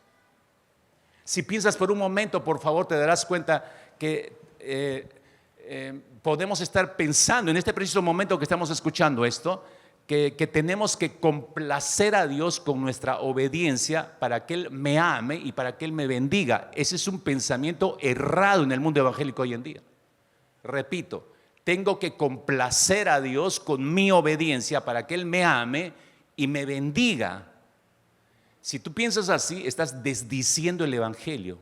Si piensas por un momento, por favor, te darás cuenta que podemos estar pensando en este preciso momento que estamos escuchando esto, que tenemos que complacer a Dios con nuestra obediencia para que Él me ame y para que Él me bendiga. Ese es un pensamiento errado en el mundo evangélico hoy en día. Repito, tengo que complacer a Dios con mi obediencia para que Él me ame y me bendiga. Si tú piensas así, estás desdiciendo el evangelio.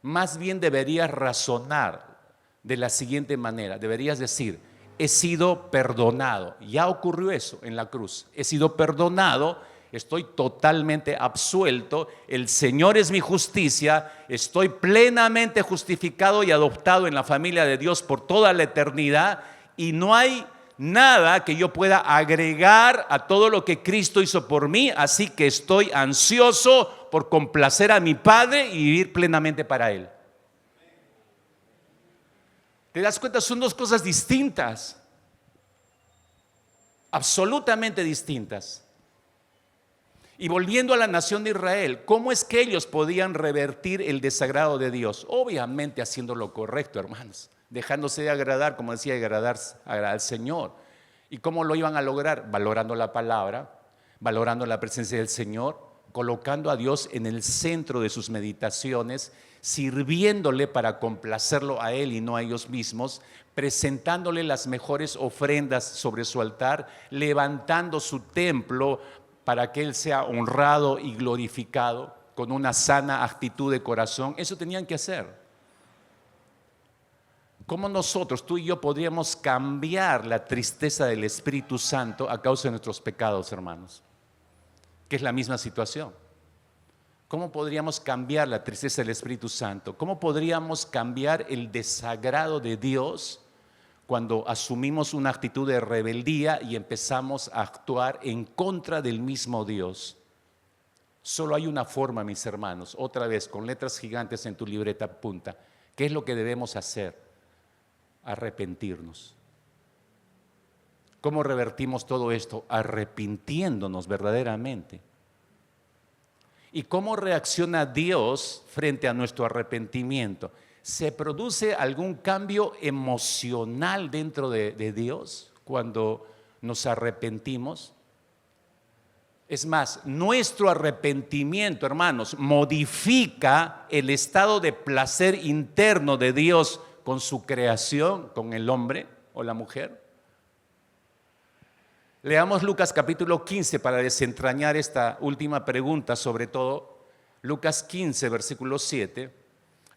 Más bien deberías razonar de la siguiente manera. Deberías decir: he sido perdonado. Ya ocurrió eso en la cruz. He sido perdonado, estoy totalmente absuelto, el Señor es mi justicia, estoy plenamente justificado y adoptado en la familia de Dios por toda la eternidad, y no hay nada que yo pueda agregar a todo lo que Cristo hizo por mí, así que estoy ansioso por complacer a mi Padre y vivir plenamente para Él. ¿Te das cuenta? Son dos cosas distintas, absolutamente distintas. Y volviendo a la nación de Israel, ¿cómo es que ellos podían revertir el desagrado de Dios? Obviamente haciendo lo correcto, hermanos, dejándose de agradar, como decía, agradar al Señor. ¿Y cómo lo iban a lograr? Valorando la palabra, valorando la presencia del Señor, colocando a Dios en el centro de sus meditaciones, sirviéndole para complacerlo a Él y no a ellos mismos, presentándole las mejores ofrendas sobre su altar, levantando su templo para que Él sea honrado y glorificado con una sana actitud de corazón. Eso tenían que hacer. ¿Cómo nosotros, tú y yo, podríamos cambiar la tristeza del Espíritu Santo a causa de nuestros pecados, hermanos? Que es la misma situación. ¿Cómo podríamos cambiar la tristeza del Espíritu Santo? ¿Cómo podríamos cambiar el desagrado de Dios cuando asumimos una actitud de rebeldía y empezamos a actuar en contra del mismo Dios? Solo hay una forma, mis hermanos, otra vez con letras gigantes en tu libreta punta. ¿Qué es lo que debemos hacer? Arrepentirnos. ¿Cómo revertimos todo esto? Arrepintiéndonos verdaderamente. ¿Y cómo reacciona Dios frente a nuestro arrepentimiento? ¿Se produce algún cambio emocional dentro de Dios cuando nos arrepentimos? Es más, nuestro arrepentimiento, hermanos, modifica el estado de placer interno de Dios con su creación, con el hombre o la mujer. Leamos Lucas capítulo 15 para desentrañar esta última pregunta, sobre todo. Lucas 15, versículo 7.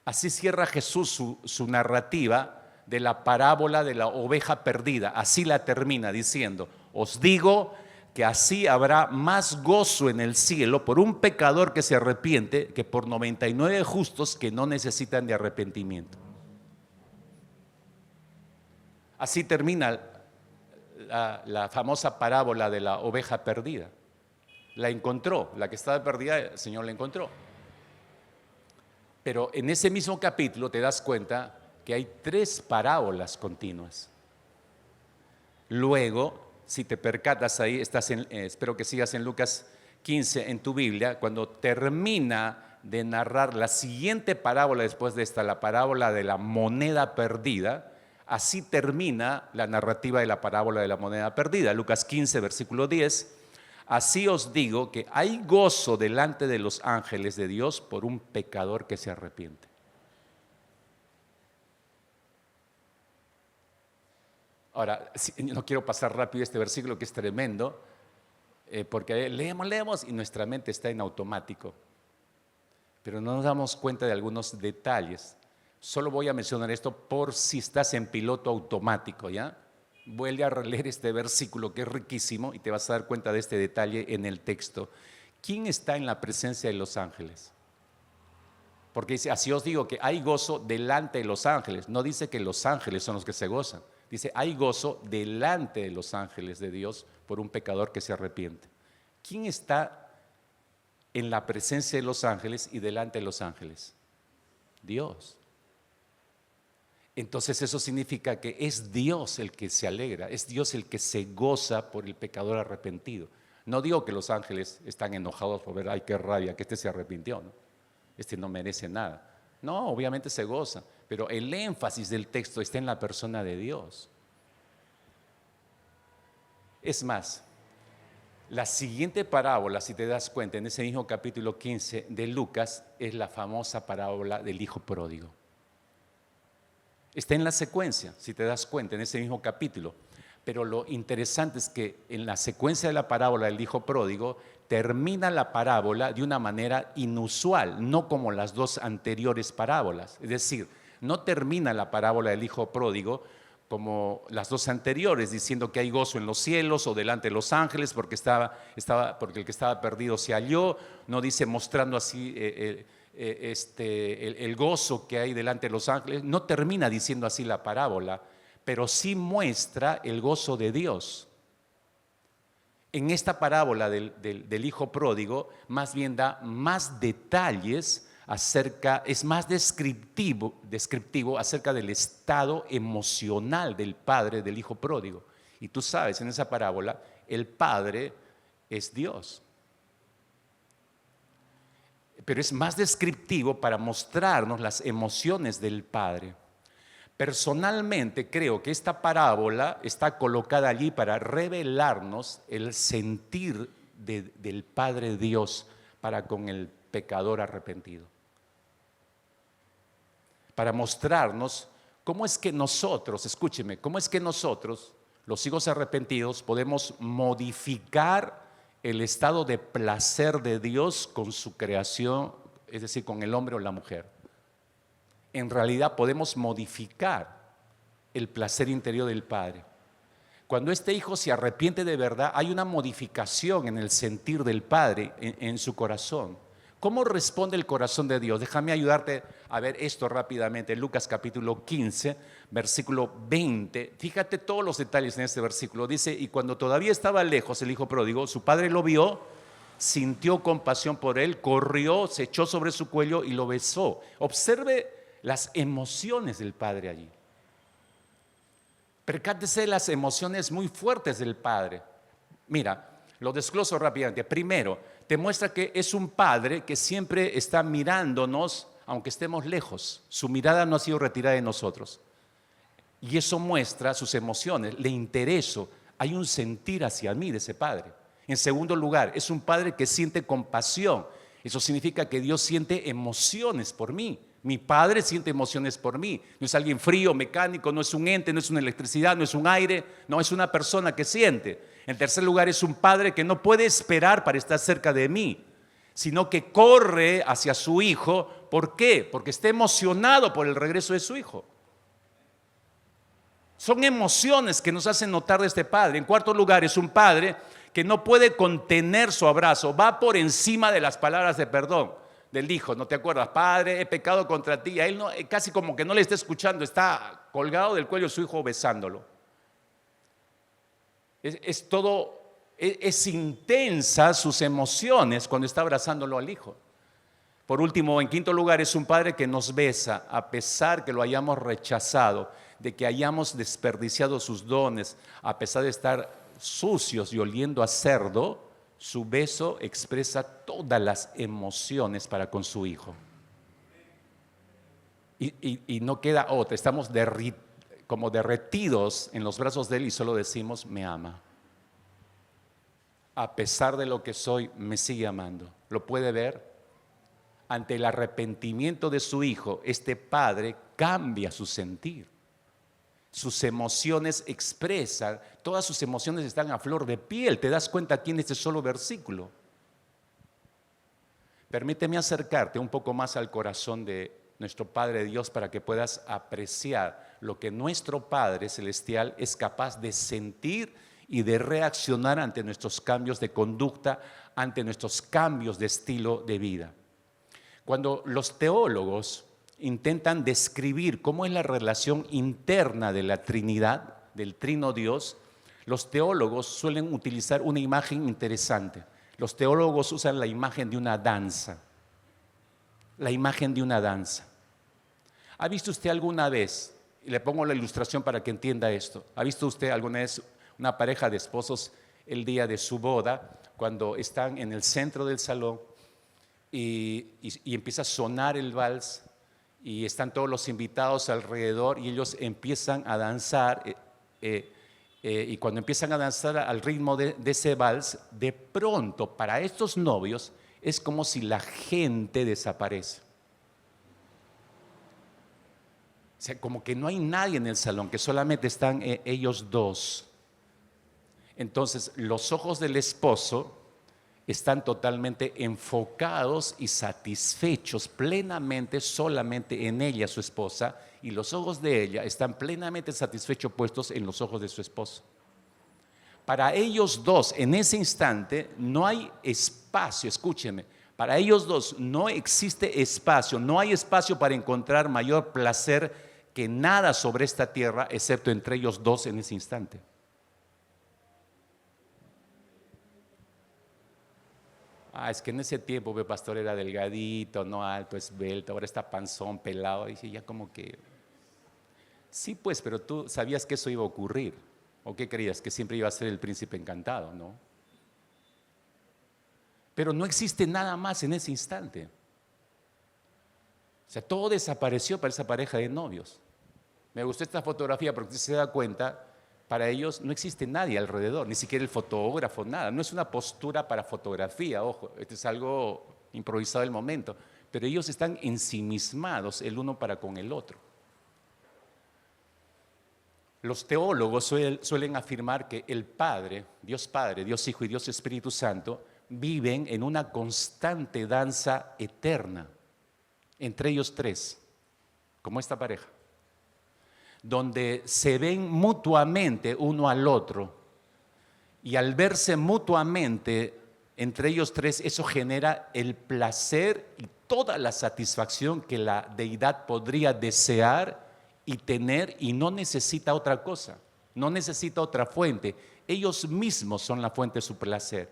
Así cierra Jesús su narrativa de la parábola de la oveja perdida. Así la termina diciendo: os digo que así habrá más gozo en el cielo por un pecador que se arrepiente que por 99 justos que no necesitan de arrepentimiento. Así termina la famosa parábola de la oveja perdida. La encontró, la que estaba perdida, el Señor la encontró. Pero en ese mismo capítulo te das cuenta que hay 3 parábolas continuas. Luego, si te percatas ahí, espero que sigas en Lucas 15 en tu Biblia, cuando termina de narrar la siguiente parábola después de esta, la parábola de la moneda perdida. Así termina la narrativa de la parábola de la moneda perdida. Lucas 15, versículo 10. Así os digo que hay gozo delante de los ángeles de Dios por un pecador que se arrepiente. Ahora, no quiero pasar rápido este versículo que es tremendo, porque leemos y nuestra mente está en automático, pero no nos damos cuenta de algunos detalles. Solo voy a mencionar esto por si estás en piloto automático, ¿ya? Vuelve a releer este versículo que es riquísimo y te vas a dar cuenta de este detalle en el texto. ¿Quién está en la presencia de los ángeles? Porque dice, así os digo que hay gozo delante de los ángeles. No dice que los ángeles son los que se gozan. Dice, hay gozo delante de los ángeles de Dios por un pecador que se arrepiente. ¿Quién está en la presencia de los ángeles y delante de los ángeles? Dios. Entonces eso significa que es Dios el que se alegra, es Dios el que se goza por el pecador arrepentido. No digo que los ángeles están enojados por ver, ay, qué rabia, que este se arrepintió, ¿no? Este no merece nada. No, obviamente se goza, pero el énfasis del texto está en la persona de Dios. Es más, la siguiente parábola, si te das cuenta, en ese mismo capítulo 15 de Lucas, es la famosa parábola del hijo pródigo. Está en la secuencia, si te das cuenta, en ese mismo capítulo. Pero lo interesante es que en la secuencia de la parábola del hijo pródigo, termina la parábola de una manera inusual, no como las dos anteriores parábolas. Es decir, no termina la parábola del hijo pródigo como las dos anteriores, diciendo que hay gozo en los cielos o delante de los ángeles porque porque el que estaba perdido se halló. No dice mostrando así el gozo que hay delante de los ángeles. No termina diciendo así la parábola, pero sí muestra el gozo de Dios. En esta parábola del hijo pródigo, más bien da más detalles es más descriptivo acerca del estado emocional del padre del hijo pródigo. Y tú sabes, en esa parábola, el padre es Dios. Pero es más descriptivo para mostrarnos las emociones del padre. Personalmente creo que esta parábola está colocada allí para revelarnos el sentir del Padre Dios para con el pecador arrepentido. Para mostrarnos cómo es que nosotros, escúcheme, cómo es que nosotros, los hijos arrepentidos, podemos modificar el estado de placer de Dios con su creación, es decir, con el hombre o la mujer. En realidad podemos modificar el placer interior del Padre. Cuando este hijo se arrepiente de verdad, hay una modificación en el sentir del Padre en su corazón. ¿Cómo responde el corazón de Dios? Déjame ayudarte a ver esto rápidamente. Lucas capítulo 15, versículo 20. Fíjate todos los detalles en este versículo. Dice, y cuando todavía estaba lejos el hijo pródigo, su padre lo vio, sintió compasión por él, corrió, se echó sobre su cuello y lo besó. Observe las emociones del padre allí. Percátese de las emociones muy fuertes del padre. Mira, lo desgloso rápidamente. Primero, te muestra que es un padre que siempre está mirándonos, aunque estemos lejos. Su mirada no ha sido retirada de nosotros. Y eso muestra sus emociones, le intereso. Hay un sentir hacia mí de ese padre. En segundo lugar, es un padre que siente compasión. Eso significa que Dios siente emociones por mí. Mi padre siente emociones por mí. No es alguien frío, mecánico, no es un ente, no es una electricidad, no es un aire, no es una persona que siente. En tercer lugar, es un padre que no puede esperar para estar cerca de mí, sino que corre hacia su hijo. ¿Por qué? Porque está emocionado por el regreso de su hijo. Son emociones que nos hacen notar de este padre. En cuarto lugar, es un padre que no puede contener su abrazo, va por encima de las palabras de perdón del hijo. ¿No te acuerdas? Padre, he pecado contra ti. A él no, casi como que no le está escuchando, está colgado del cuello de su hijo besándolo. Es intensa sus emociones cuando está abrazándolo al hijo. Por último, en quinto lugar, es un padre que nos besa a pesar que lo hayamos rechazado, de que hayamos desperdiciado sus dones, a pesar de estar sucios y oliendo a cerdo. Su beso expresa todas las emociones para con su hijo. Y no queda otra, estamos como derretidos en los brazos de él y solo decimos, me ama. A pesar de lo que soy, me sigue amando. ¿Lo puede ver? Ante el arrepentimiento de su hijo, este padre cambia su sentir. Sus emociones expresan, todas sus emociones están a flor de piel. ¿Te das cuenta aquí en este solo versículo? Permíteme acercarte un poco más al corazón de nuestro Padre Dios para que puedas apreciar lo que nuestro Padre Celestial es capaz de sentir y de reaccionar ante nuestros cambios de conducta, ante nuestros cambios de estilo de vida. Cuando los teólogos intentan describir cómo es la relación interna de la Trinidad, del Trino Dios, los teólogos suelen utilizar una imagen interesante. Los teólogos usan la imagen de una danza. La imagen de una danza. ¿Ha visto usted alguna vez Y le pongo la ilustración para que entienda esto. ¿Ha visto usted alguna vez una pareja de esposos el día de su boda, cuando están en el centro del salón y empieza a sonar el vals y están todos los invitados alrededor y ellos empiezan a danzar y cuando empiezan a danzar al ritmo de ese vals, de pronto para estos novios es como si la gente desaparece. O sea, como que no hay nadie en el salón, que solamente están ellos dos. Entonces, los ojos del esposo están totalmente enfocados y satisfechos plenamente solamente en ella, su esposa, y los ojos de ella están plenamente satisfechos puestos en los ojos de su esposo. Para ellos dos, en ese instante, no hay espacio, escúcheme, para ellos dos no existe espacio, no hay espacio para encontrar mayor placer que nada sobre esta tierra, excepto entre ellos dos en ese instante. Es que en ese tiempo mi pastor era delgadito, no alto, esbelto, ahora está panzón, pelado. Y ya como que, sí pues, pero tú sabías que eso iba a ocurrir. ¿O qué creías? Que siempre iba a ser el príncipe encantado, ¿no? Pero no existe nada más en ese instante. O sea, todo desapareció para esa pareja de novios. Me gustó esta fotografía porque usted se da cuenta, para ellos no existe nadie alrededor, ni siquiera el fotógrafo, nada. No es una postura para fotografía, ojo, esto es algo improvisado del momento, pero ellos están ensimismados el uno para con el otro. Los teólogos suelen afirmar que el Padre, Dios Hijo y Dios Espíritu Santo viven en una constante danza eterna entre ellos tres, como esta pareja, donde se ven mutuamente uno al otro y al verse mutuamente entre ellos tres, eso genera el placer y toda la satisfacción que la deidad podría desear y tener, y no necesita otra cosa, no necesita otra fuente. Ellos mismos son la fuente de su placer.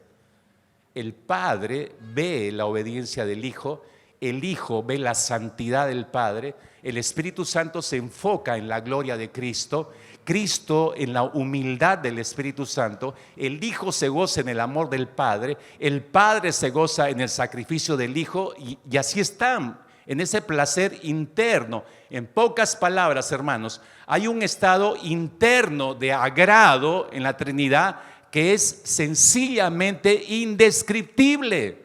El Padre ve la obediencia del Hijo, el Hijo ve la santidad del Padre, el Espíritu Santo se enfoca en la gloria de Cristo, Cristo en la humildad del Espíritu Santo, el Hijo se goza en el amor del Padre, el Padre se goza en el sacrificio del Hijo y así están en ese placer interno. En pocas palabras, hermanos, hay un estado interno de agrado en la Trinidad que es sencillamente indescriptible.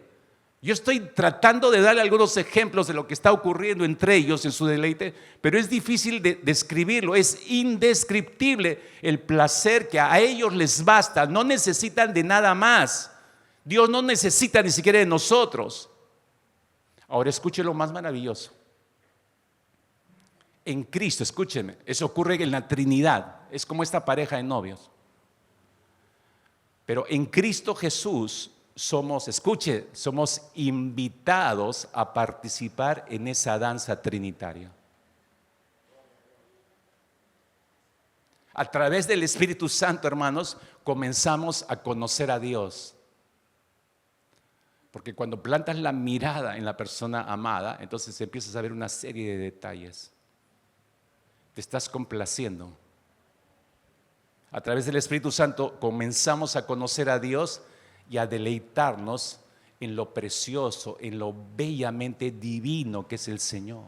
Yo estoy tratando de darle algunos ejemplos de lo que está ocurriendo entre ellos en su deleite, pero es difícil de describirlo, es indescriptible el placer que a ellos les basta, no necesitan de nada más. Dios no necesita ni siquiera de nosotros. Ahora escuche lo más maravilloso. En Cristo, escúcheme, eso ocurre en la Trinidad, es como esta pareja de novios. Pero en Cristo Jesús somos invitados a participar en esa danza trinitaria. A través del Espíritu Santo, hermanos, comenzamos a conocer a Dios. Porque cuando plantas la mirada en la persona amada, entonces empiezas a ver una serie de detalles. Te estás complaciendo. A través del Espíritu Santo comenzamos a conocer a Dios y a deleitarnos en lo precioso, en lo bellamente divino que es el Señor.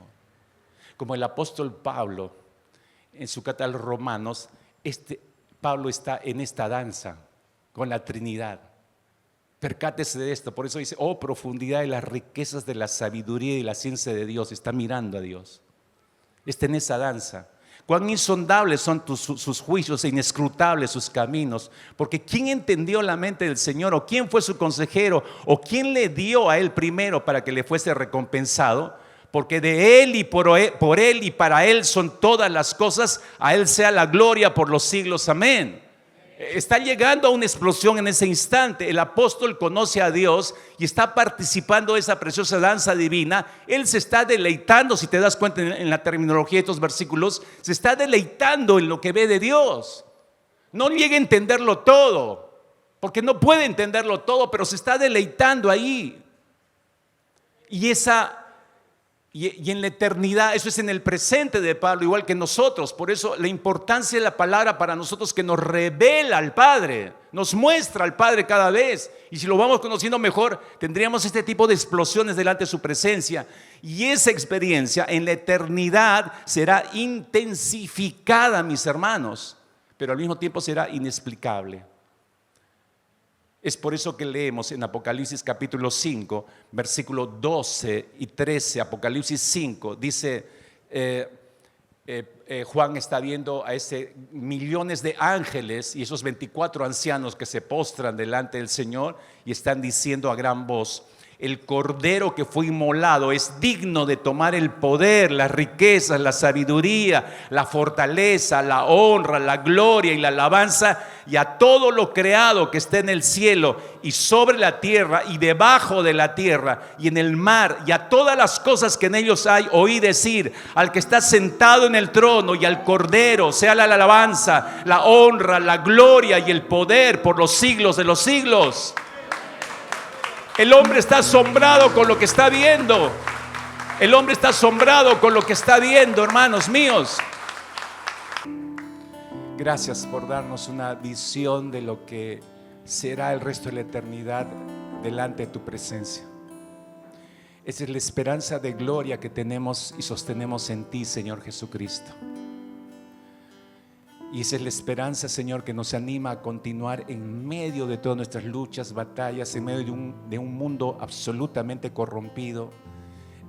Como el apóstol Pablo, en su carta a los Romanos, Pablo está en esta danza con la Trinidad. Percátese de esto, por eso dice, oh profundidad de las riquezas de la sabiduría y la ciencia de Dios. Está mirando a Dios, está en esa danza. Cuán insondables son sus juicios e inescrutables sus caminos, porque ¿quién entendió la mente del Señor? ¿O quién fue su consejero? ¿O quién le dio a él primero para que le fuese recompensado? Porque de él y por él y para él son todas las cosas, a él sea la gloria por los siglos, amén. Está llegando a una explosión en ese instante. El apóstol conoce a Dios y está participando de esa preciosa danza divina. Él se está deleitando, si te das cuenta en la terminología de estos versículos, se está deleitando en lo que ve de Dios. No llegue a entenderlo todo, porque no puede entenderlo todo, pero se está deleitando ahí. Y esa Y en la eternidad, eso es en el presente de Pablo, igual que nosotros. Por eso la importancia de la palabra para nosotros, que nos revela al Padre, nos muestra al Padre cada vez. Y si lo vamos conociendo mejor, tendríamos este tipo de explosiones delante de su presencia. Y esa experiencia en la eternidad será intensificada, mis hermanos, pero al mismo tiempo será inexplicable. Es por eso que leemos en Apocalipsis capítulo 5, versículos 12 y 13, Apocalipsis 5, dice, Juan está viendo a ese millones de ángeles y esos 24 ancianos que se postran delante del Señor y están diciendo a gran voz: el cordero que fue inmolado es digno de tomar el poder, las riquezas, la sabiduría, la fortaleza, la honra, la gloria y la alabanza, y a todo lo creado que está en el cielo y sobre la tierra y debajo de la tierra y en el mar, y a todas las cosas que en ellos hay. Oí decir al que está sentado en el trono y al cordero sea la alabanza, la honra, la gloria y el poder por los siglos de los siglos. El hombre está asombrado con lo que está viendo. El hombre está asombrado con lo que está viendo, hermanos míos. Gracias por darnos una visión de lo que será el resto de la eternidad delante de tu presencia. Esa es la esperanza de gloria que tenemos y sostenemos en ti, Señor Jesucristo. Y esa es la esperanza, Señor, que nos anima a continuar en medio de todas nuestras luchas, batallas, en medio de un mundo absolutamente corrompido,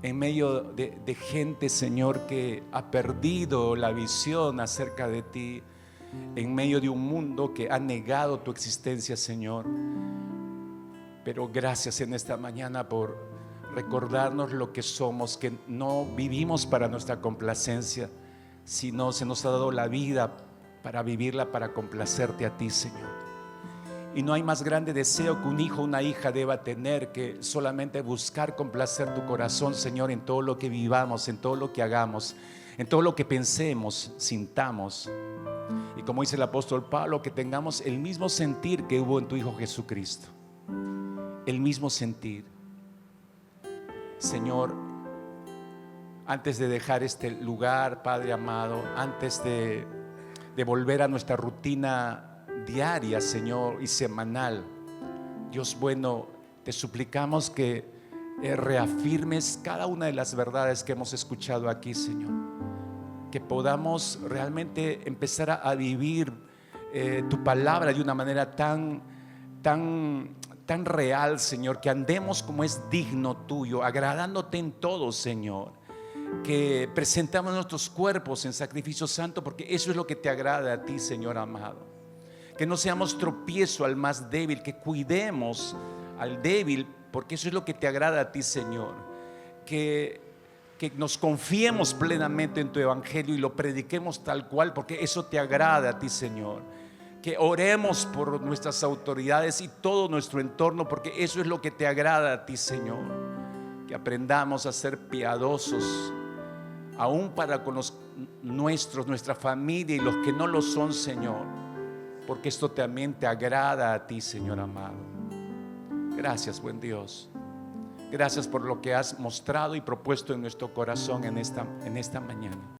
en medio de gente, Señor, que ha perdido la visión acerca de ti, en medio de un mundo que ha negado tu existencia, Señor. Pero gracias en esta mañana por recordarnos lo que somos, que no vivimos para nuestra complacencia, sino se nos ha dado la vida para vivirla, para complacerte a ti, Señor. Y no hay más grande deseo que un hijo o una hija deba tener que solamente buscar complacer tu corazón, Señor, en todo lo que vivamos, en todo lo que hagamos, en todo lo que pensemos, sintamos. Y como dice el apóstol Pablo, que tengamos el mismo sentir que hubo en tu Hijo Jesucristo. El mismo sentir. Señor, antes de dejar este lugar, Padre amado, antes de volver a nuestra rutina diaria, Señor, y semanal, Dios bueno, te suplicamos que reafirmes cada una de las verdades que hemos escuchado aquí, Señor. Que podamos realmente empezar a vivir tu palabra de una manera tan real, Señor, que andemos como es digno tuyo, agradándote en todo, Señor. Que presentamos nuestros cuerpos en sacrificio santo, porque eso es lo que te agrada a ti, Señor amado. Que no seamos tropiezo al más débil, que cuidemos al débil, porque eso es lo que te agrada a ti, Señor. Que nos confiemos plenamente en tu evangelio y lo prediquemos tal cual, porque eso te agrada a ti, Señor. Que oremos por nuestras autoridades y todo nuestro entorno, porque eso es lo que te agrada a ti, Señor. Que aprendamos a ser piadosos, aún para con los nuestros, nuestra familia y los que no lo son, Señor, porque esto también te agrada a ti, Señor amado. Gracias, buen Dios. Gracias por lo que has mostrado y propuesto en nuestro corazón en esta mañana.